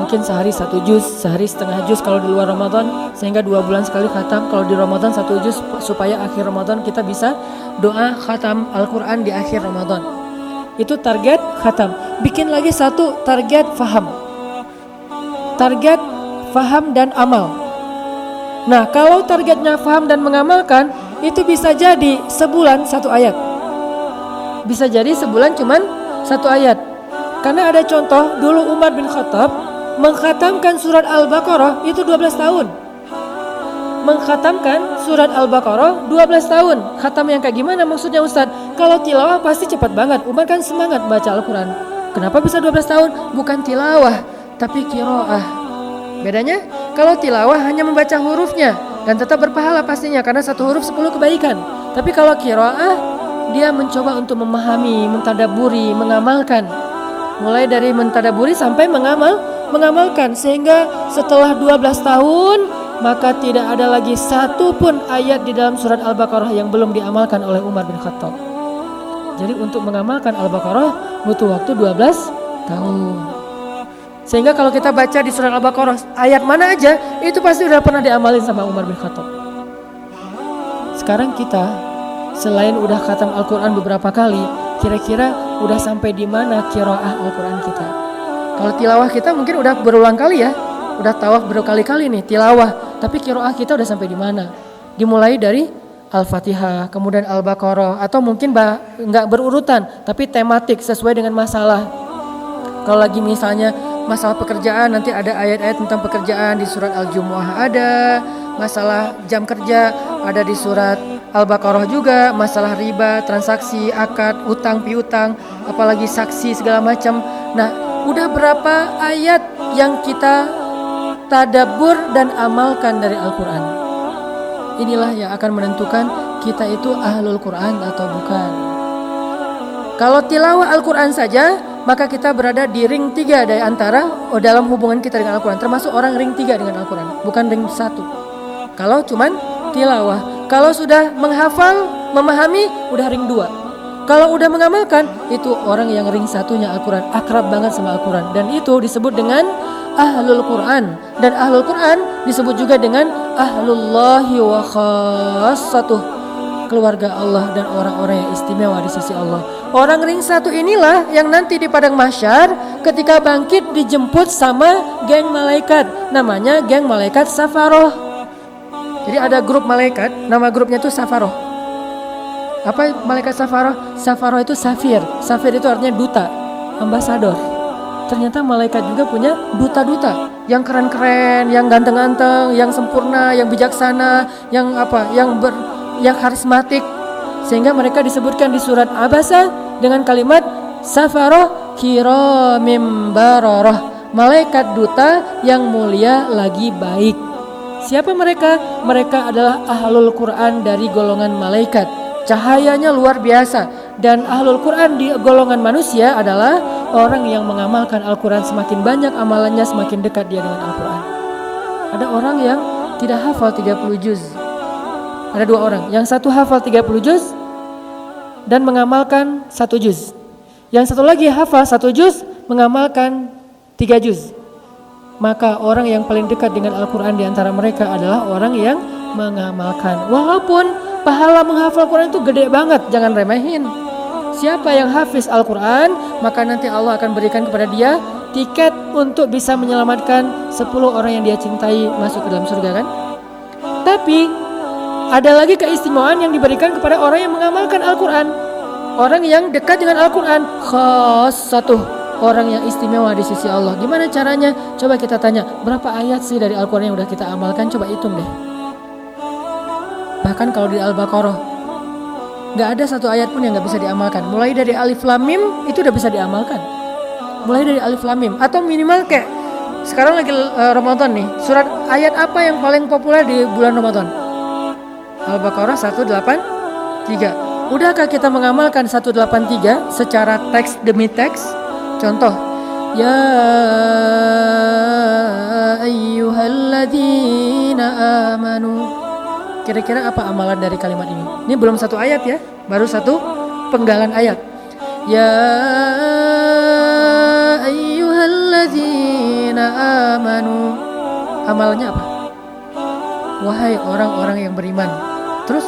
[SPEAKER 1] mungkin sehari 1 juz, sehari setengah juz kalau di luar Ramadan, sehingga 2 bulan sekali khatam. Kalau di Ramadan 1 juz, supaya akhir Ramadan kita bisa doa khatam Al-Quran di akhir Ramadan. Itu target khatam. Bikin lagi 1 target faham. target faham dan amal. Nah, kalau targetnya faham dan mengamalkan, itu bisa jadi sebulan satu ayat. Bisa jadi sebulan cuman satu ayat. Karena ada contoh dulu Umar bin Khattab mengkhatamkan surat Al-Baqarah itu 12 tahun. Mengkhatamkan surat Al-Baqarah 12 tahun. Khatam yang kayak gimana maksudnya Ustaz? Kalau tilawah pasti cepat banget. Umar kan semangat baca Al-Quran. Kenapa bisa 12 tahun? Bukan tilawah, tapi qiraah. Bedanya, kalau tilawah hanya membaca hurufnya dan tetap berpahala pastinya karena satu huruf 10 kebaikan. Tapi kalau qiraah, dia mencoba untuk memahami, mentadabburi, mengamalkan. Mulai dari mentadabburi sampai mengamalkan. Sehingga setelah 12 tahun, maka tidak ada lagi satu pun ayat di dalam surat Al-Baqarah yang belum diamalkan oleh Umar bin Khattab. Jadi untuk mengamalkan Al-Baqarah butuh waktu 12 tahun. Sehingga kalau kita baca di surat Al-Baqarah ayat mana aja, itu pasti udah pernah diamalin sama Umar bin Khattab. Sekarang kita selain udah khatam Al-Quran beberapa kali, kira-kira udah sampai di mana qiraah Al-Quran kita? Kalau tilawah kita mungkin udah berulang kali ya, udah tawaf berkali-kali nih tilawah. Tapi qiraah kita udah sampai di mana? Dimulai dari Al-Fatihah, kemudian Al-Baqarah, atau mungkin nggak berurutan, tapi tematik sesuai dengan masalah. Kalau lagi misalnya masalah pekerjaan, nanti ada ayat-ayat tentang pekerjaan di surat Al-Jumu'ah ada, masalah jam kerja ada di surat Al-Baqarah juga, masalah riba, transaksi, akad, utang, piutang, apalagi saksi segala macam. Nah, udah berapa ayat yang kita tadabbur dan amalkan dari Al-Quran? Inilah yang akan menentukan kita itu ahlul Quran atau bukan. Kalau tilawah Al-Quran saja, maka kita berada di ring 3 dari antara dalam hubungan kita dengan Al-Quran. Termasuk orang ring 3 dengan Al-Quran, bukan ring 1. Kalau cuman tilawah. Kalau sudah menghafal, memahami, udah ring 2. Kalau udah mengamalkan, itu orang yang ring 1-nya Al-Quran, akrab banget sama Al-Quran. Dan itu disebut dengan Ahlul Quran. Dan Ahlul Quran disebut juga dengan Ahlullahi wa khassatuh, keluarga Allah dan orang-orang yang istimewa di sisi Allah. Orang ring 1 inilah yang nanti di padang mahsyar ketika bangkit dijemput sama geng malaikat. Namanya geng malaikat Safaroh. Jadi ada grup malaikat, nama grupnya itu Safaroh. Apa malaikat Safaroh? Safaroh itu safir. Safir itu artinya duta, ambasador. Ternyata malaikat juga punya duta-duta yang keren-keren, yang ganteng-ganteng, yang sempurna, yang bijaksana, yang yang karismatik. Sehingga mereka disebutkan di surat Abasa dengan kalimat Safaroh kiramim bararah, malaikat duta yang mulia lagi baik. Siapa mereka? Mereka adalah ahlul Quran dari golongan malaikat. Cahayanya luar biasa. Dan ahlul Quran di golongan manusia adalah orang yang mengamalkan Al-Quran. Semakin banyak amalannya, semakin dekat dia dengan Al-Quran. Ada orang yang tidak hafal 30 juz. Ada 2 orang. Yang satu hafal 30 juz dan mengamalkan 1 juz. Yang satu lagi hafal 1 juz, mengamalkan 3 juz. Maka orang yang paling dekat dengan Al-Quran di antara mereka adalah orang yang mengamalkan. Walaupun pahala menghafal Al-Quran itu gede banget, jangan remehin. Siapa yang hafiz Al-Quran, maka nanti Allah akan berikan kepada dia tiket untuk bisa menyelamatkan 10 orang yang dia cintai masuk ke dalam surga kan. Tapi ada lagi keistimewaan yang diberikan kepada orang yang mengamalkan Al-Quran. Orang yang dekat dengan Al-Quran, khassatuh, orang yang istimewa di sisi Allah. Gimana caranya? Coba kita tanya, berapa ayat sih dari Al-Quran yang udah kita amalkan? Coba hitung deh. Bahkan kalau di Al-Baqarah, gak ada satu ayat pun yang gak bisa diamalkan. Mulai dari Alif Lam Mim itu udah bisa diamalkan. Mulai dari Alif Lam Mim. Atau minimal kayak sekarang lagi Ramadan nih, surat ayat apa yang paling populer di bulan Ramadan? Al-Baqarah 183. Udahkah kita mengamalkan 183 secara teks demi teks? Contoh, ya ayyuhalladzina amanu. Kira-kira apa amalan dari kalimat ini? Ini belum satu ayat ya, baru satu penggalan ayat. Ya ayyuhalladzina amanu. Amalannya apa? Wahai orang-orang yang beriman. Terus?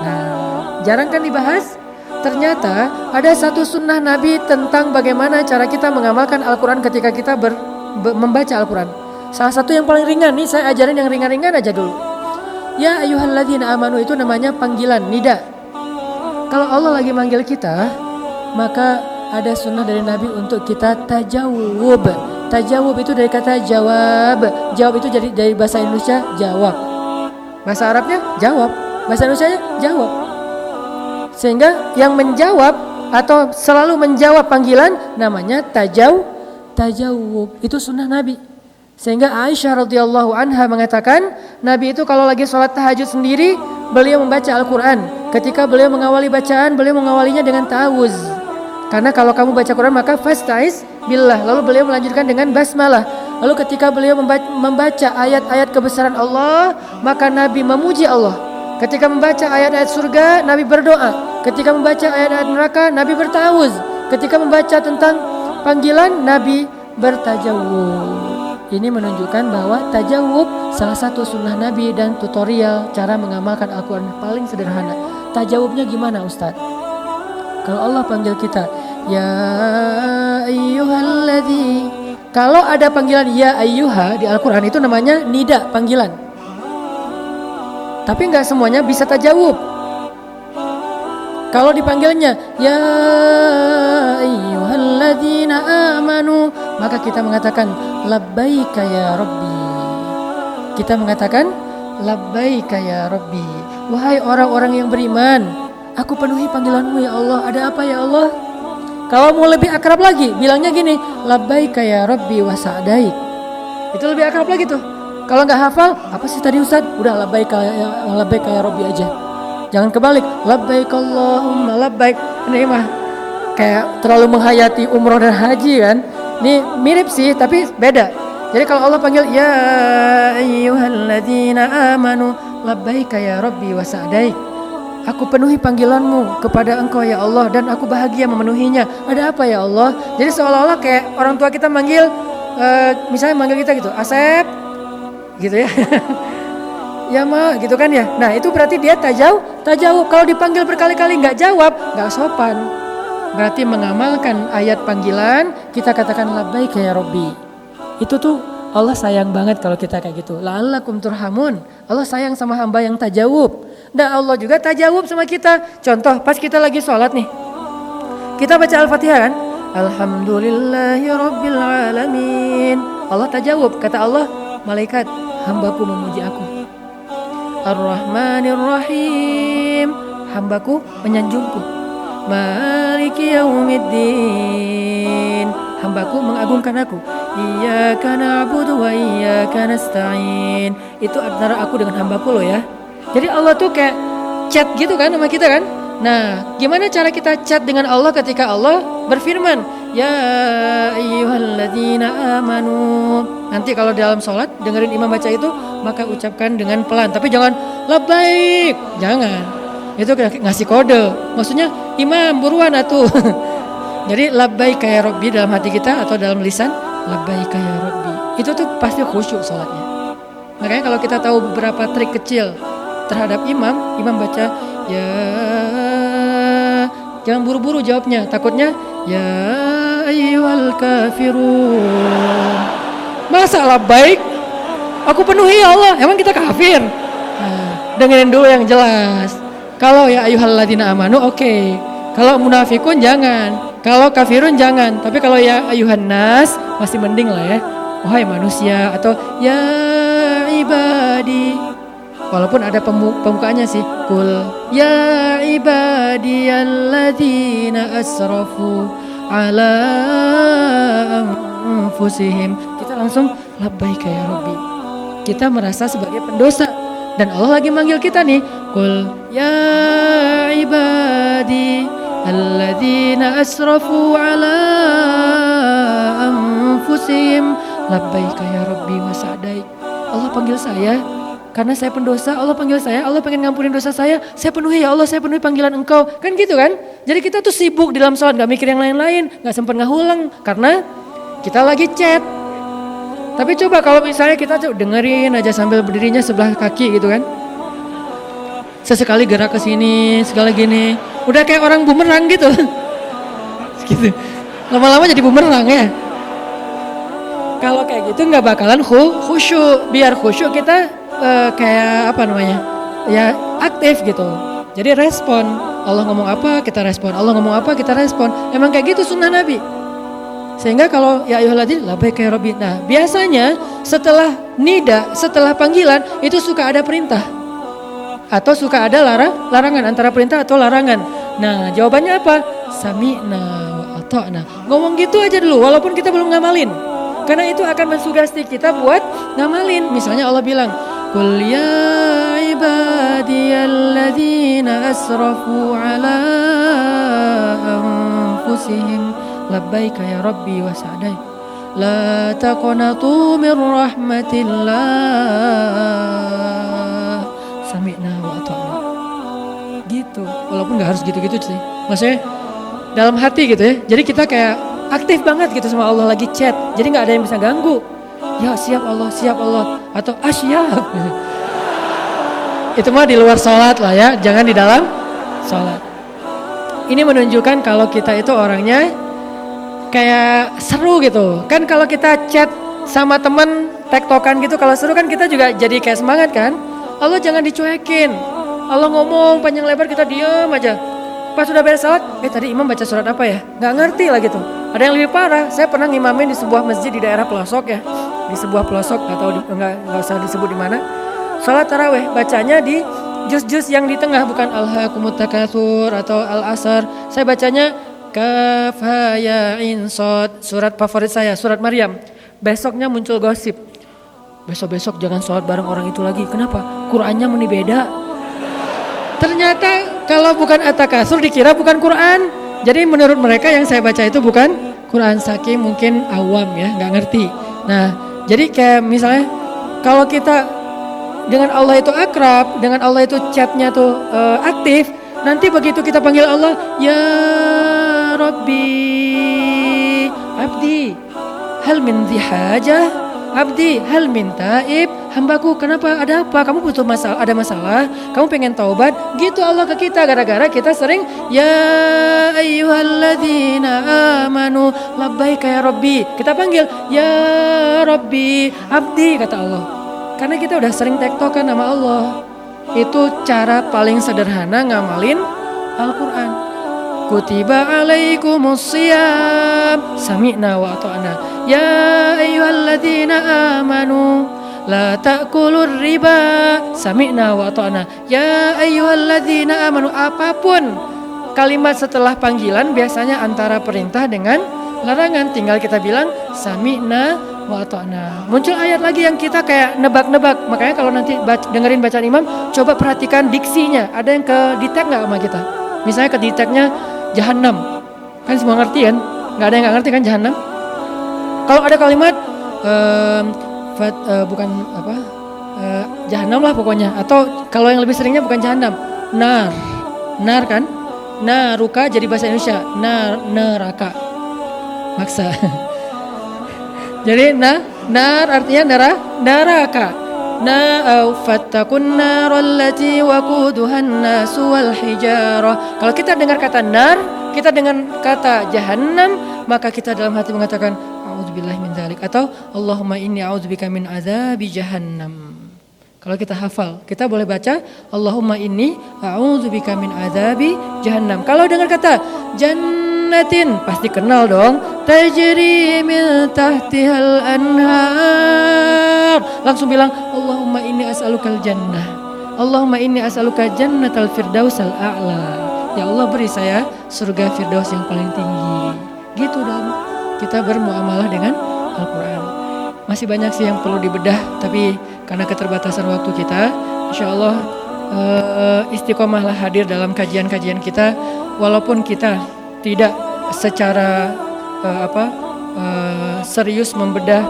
[SPEAKER 1] Nah, jarang kan dibahas? Ternyata ada satu sunnah Nabi tentang bagaimana cara kita mengamalkan Al-Quran ketika kita membaca Al-Quran. Salah satu yang paling ringan nih, saya ajarin yang ringan-ringan aja dulu. Ya ayyuhalladzina amanu itu namanya panggilan, nida. Kalau Allah lagi manggil kita, maka ada sunnah dari Nabi untuk kita tajawub. Tajawub itu dari kata jawab. Jawab itu jadi dari bahasa Indonesia jawab. Bahasa Arabnya jawab. Bahasa Indonesianya jawab. Sehingga yang menjawab atau selalu menjawab panggilan namanya tajawub. Itu sunnah Nabi. Sehingga Aisyah radhiyallahu anha mengatakan, Nabi itu kalau lagi sholat tahajud sendiri, beliau membaca Al-Quran. Ketika beliau mengawali bacaan, beliau mengawalinya dengan ta'awuz. Karena kalau kamu baca Quran maka fasta'iz billah. Lalu beliau melanjutkan dengan basmalah. Lalu ketika beliau membaca ayat-ayat kebesaran Allah, maka Nabi memuji Allah. Ketika membaca ayat-ayat surga, Nabi berdoa. Ketika membaca ayat-ayat neraka, Nabi bertawuz. Ketika membaca tentang panggilan, Nabi bertajawub. Ini menunjukkan bahwa tajawub salah satu sunnah Nabi dan tutorial cara mengamalkan Al-Quran paling sederhana. Tajawubnya gimana Ustadz? Kalau Allah panggil kita, ya ayyuhalladzi. Kalau ada panggilan ya ayyuha di Al-Quran itu namanya nida, panggilan. Tapi nggak semuanya bisa tajawub. Kalau dipanggilnya ya ayyuhalladzina amanu, maka kita mengatakan labbaika ya rabbi. Kita mengatakan labbaika ya rabbi. Wahai orang-orang yang beriman, aku penuhi panggilanmu ya Allah. Ada apa ya Allah? Kalau mau lebih akrab lagi, bilangnya gini, labbaika ya rabbi wa sa'daik. Itu lebih akrab lagi tuh. Kalau nggak hafal, apa sih tadi Ustaz? Udah labbaika ya rabbi aja. Jangan kebalik, labbaik Allahumma labbaik. Ini mah kayak terlalu menghayati umroh dan haji kan. Ini mirip sih tapi beda. Jadi kalau Allah panggil ya ayyuhalladzina amanu labbaika ya rabbi wa sa'daik. Aku penuhi panggilanmu kepada engkau ya Allah dan aku bahagia memenuhinya. Ada apa ya Allah? Jadi seolah-olah kayak orang tua kita manggil, misalnya manggil kita gitu, Asep, gitu ya. Ya ma, gitu kan ya. Nah itu berarti dia tajawub. Kalau dipanggil berkali-kali nggak jawab, nggak sopan. Berarti mengamalkan ayat panggilan, kita katakan labbaika ya Rabbi. Itu tuh Allah sayang banget kalau kita kayak gitu. La'allakum turhamun. Allah sayang sama hamba yang tajawub. Dan Allah juga tajawub sama kita. Contoh pas kita lagi sholat nih, kita baca Al-Fatihah kan, Alhamdulillahi Rabbil Alamin. Allah tajawub, kata Allah, malaikat hambaku memuji aku. Ar-Rahmanir Rahim, hambaku menyanjungku. Maliki Yaumiddin, hambaku mengagungkan aku. Iyyaka na'budu wa iyyaka nasta'in. Itu antara aku dengan hambaku loh ya. Jadi Allah tuh kayak chat gitu kan sama kita kan. Nah gimana cara kita chat dengan Allah ketika Allah berfirman ya ayyuhalladzina amanu. Nanti kalau dalam sholat dengerin imam baca itu, maka ucapkan dengan pelan. Tapi jangan labbaik, jangan. Itu ngasih kode. Maksudnya imam buruan atuh. Jadi labbaik ya Rabbi dalam hati kita atau dalam lisan labbaik ya Rabbi. Itu tuh pasti khusyuk sholatnya. Makanya kalau kita tahu beberapa trik kecil terhadap imam baca ya, jangan buru-buru jawabnya, takutnya ya ayyuhal kafirun. Masa labbaik aku penuhi ya Allah, emang kita kafir? Nah, dengerin dulu yang jelas. Kalau ya ayyuhalladzina amanu oke. Kalau munafikun jangan, kalau kafirun jangan. Tapi kalau ya ayyuhan nas masih mending lah ya. Wahai manusia, atau ya ibadi. Walaupun ada pembukaannya sih, kul ya ibadiyalladzina asrafu ala anfusihim. Kita langsung labbaika ya Rabbi. Kita merasa sebagai pendosa dan Allah lagi manggil kita nih, kul ya ibadi alladzina asrafu ala anfusihim labbaika ya Rabbi wa sa'daik. Allah panggil saya karena saya pendosa, Allah panggil saya, Allah pengen ngampunin dosa saya penuhi ya Allah, saya penuhi panggilan engkau. Kan gitu kan? Jadi kita tuh sibuk di dalam sholat, gak mikir yang lain-lain, gak sempat ngahulang karena kita lagi chat. Tapi coba kalau misalnya kita tuh dengerin aja sambil berdirinya sebelah kaki gitu kan. Sesekali gerak ke sini, sekali gini. Udah kayak orang bumerang gitu. Gitu. Lama-lama jadi bumerang ya. Kalau kayak gitu nggak bakalan khusyuk. Biar khusyuk kita kayak apa namanya? Ya aktif gitu. Jadi respon. Allah ngomong apa kita respon. Allah ngomong apa kita respon. Emang kayak gitu sunnah Nabi. Sehingga kalau ya ayyuhalladzina labbaika ya rabbi. Nah, biasanya setelah nida, setelah panggilan itu suka ada perintah. Atau suka ada larangan antara perintah atau larangan. Nah, jawabannya apa? Sami'na wa ata'na. Ngomong gitu aja dulu walaupun kita belum ngamalin. Karena itu akan mensugesti kita buat ngamalin. Misalnya Allah bilang, "Qul ya ibadiyalladzina asrafu ala anfusihim labbaika ya rabbi wa sa'dai la taqnatu min rahmatillah sami'na wa ata'na." Gitu. Walaupun gak harus gitu-gitu sih. Maksudnya dalam hati gitu ya. Jadi kita kayak aktif banget gitu sama Allah lagi chat. Jadi gak ada yang bisa ganggu. Ya siap Allah, siap Allah. Atau siap. Itu mah di luar sholat lah ya. Jangan di dalam sholat. Ini menunjukkan kalau kita itu orangnya kayak seru gitu. Kan kalau kita chat sama teman tektokan gitu. Kalau seru kan kita juga jadi kayak semangat kan. Allah jangan dicuekin. Allah ngomong panjang lebar kita diam aja. Pas sudah beres salat, tadi imam baca surat apa ya? Gak ngerti lah gitu. Ada yang lebih parah, saya pernah ngimamin di sebuah masjid di daerah pelosok ya. Di sebuah pelosok, gak usah disebut di mana. Salat tarawih, bacanya di juz-juz yang di tengah, bukan Alhaakumut Takatsur atau Al-Asr. Saya bacanya Kaf Ha Ya Ain Shad, surat favorit saya, surat Maryam. Besoknya muncul gosip. Besok-besok jangan sholat bareng orang itu lagi. Kenapa? Qurannya meni beda. Ternyata kalau bukan At-Takatsur dikira bukan Quran. Jadi menurut mereka yang saya baca itu bukan Quran, saking mungkin awam ya, nggak ngerti. Nah, jadi kayak misalnya kalau kita dengan Allah itu akrab, dengan Allah itu chatnya tuh aktif, nanti begitu kita panggil Allah, ya Rabbi, Abdi, hal min dhihajah. Abdi, hal min taib, hambaku kenapa, ada apa, kamu butuh masalah, ada masalah, kamu pengen taubat, gitu Allah ke kita, gara-gara kita sering ya ayyuhalladzina amanu labbaika ya rabbi, kita panggil ya rabbi, abdi, kata Allah, karena kita udah sering tektokan nama Allah. Itu cara paling sederhana ngamalin Al-Quran. Kutiba alaikumus shiyam sami'na wa ata'na ya ayyuhalladzina amanu la ta'kulur riba sami'na wa ata'na ya ayyuhalladzina amanu. Apapun kalimat setelah panggilan biasanya antara perintah dengan larangan, tinggal kita bilang sami'na wa ata'na. Muncul ayat lagi yang kita kayak nebak-nebak, makanya kalau nanti dengerin bacaan imam coba perhatikan diksinya, ada yang ke detect gak sama kita? Misalnya ke detectnya Jahannam, kan semua ngerti kan? Gak ada yang gak ngerti kan Jahannam? Kalau ada kalimat bukan apa Jahannam lah pokoknya, atau kalau yang lebih seringnya bukan Jahannam, nar kan? Naruka jadi bahasa Indonesia, neraka, maksa. Jadi nar artinya neraka. Fattakun naral lati waquduhan nasu wal hijarah. Kalau kita dengar kata nar, kita dengan kata jahannam, maka kita dalam hati mengatakan a'udzubillahi min dzalik atau Allahumma inni a'udzubika min adzabi jahannam. Kalau kita hafal, kita boleh baca Allahumma inni a'udzubika min adzabi jahannam. Kalau dengar kata jannatin, pasti kenal dong, tajri min tahtihal anhar. Langsung bilang Allahumma inni as'alukal jannah. Allahumma inni as'aluka jannatal firdausal a'la. Ya Allah, beri saya surga firdaus yang paling tinggi. Gitu dong kita bermuamalah dengan Al-Quran. Masih banyak sih yang perlu dibedah, tapi karena keterbatasan waktu kita, insya Allah istiqomahlah hadir dalam kajian-kajian kita. Walaupun kita tidak secara serius membedah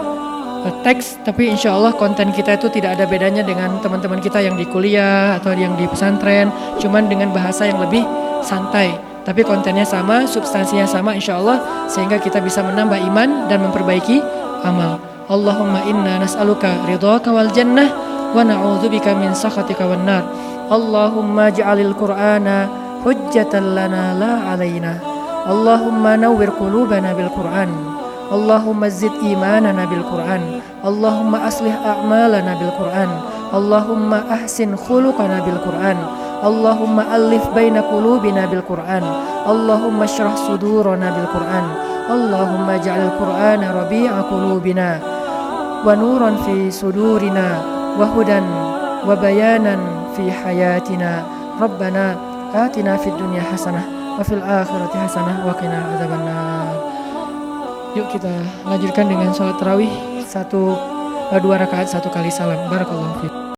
[SPEAKER 1] teks, tapi insya Allah konten kita itu tidak ada bedanya dengan teman-teman kita yang di kuliah atau yang di pesantren, cuman dengan bahasa yang lebih santai, tapi kontennya sama, substansinya sama insya Allah, sehingga kita bisa menambah iman dan memperbaiki amal. Allahumma inna nas'aluka ridhaka wal jannah wa na'udzubika min sakhatika wan nar. Allahumma ja'alil qur'ana hujjatan lana la alaina. Allahumma nawwir qulubana bil qur'an Allahumma zid imanana bil Qur'an. Allahumma aslih a'malana bil Qur'an. Allahumma ahsin khuluqana bil Qur'an. Allahumma alif baina qulubina bil Qur'an. Allahumma syrah sudurana bil Qur'an. Allahumma ja'al Qur'ana rabi'a qulubina wa nuran fi sudurina wa hudan wa bayanan fi hayatina. Rabbana atina fid dunya hasanah wa fil akhirati hasanah wa qina adzabannar. Yuk kita lanjutkan dengan sholat tarawih 2 rakaat 1 kali salam. Barakallahu fiik.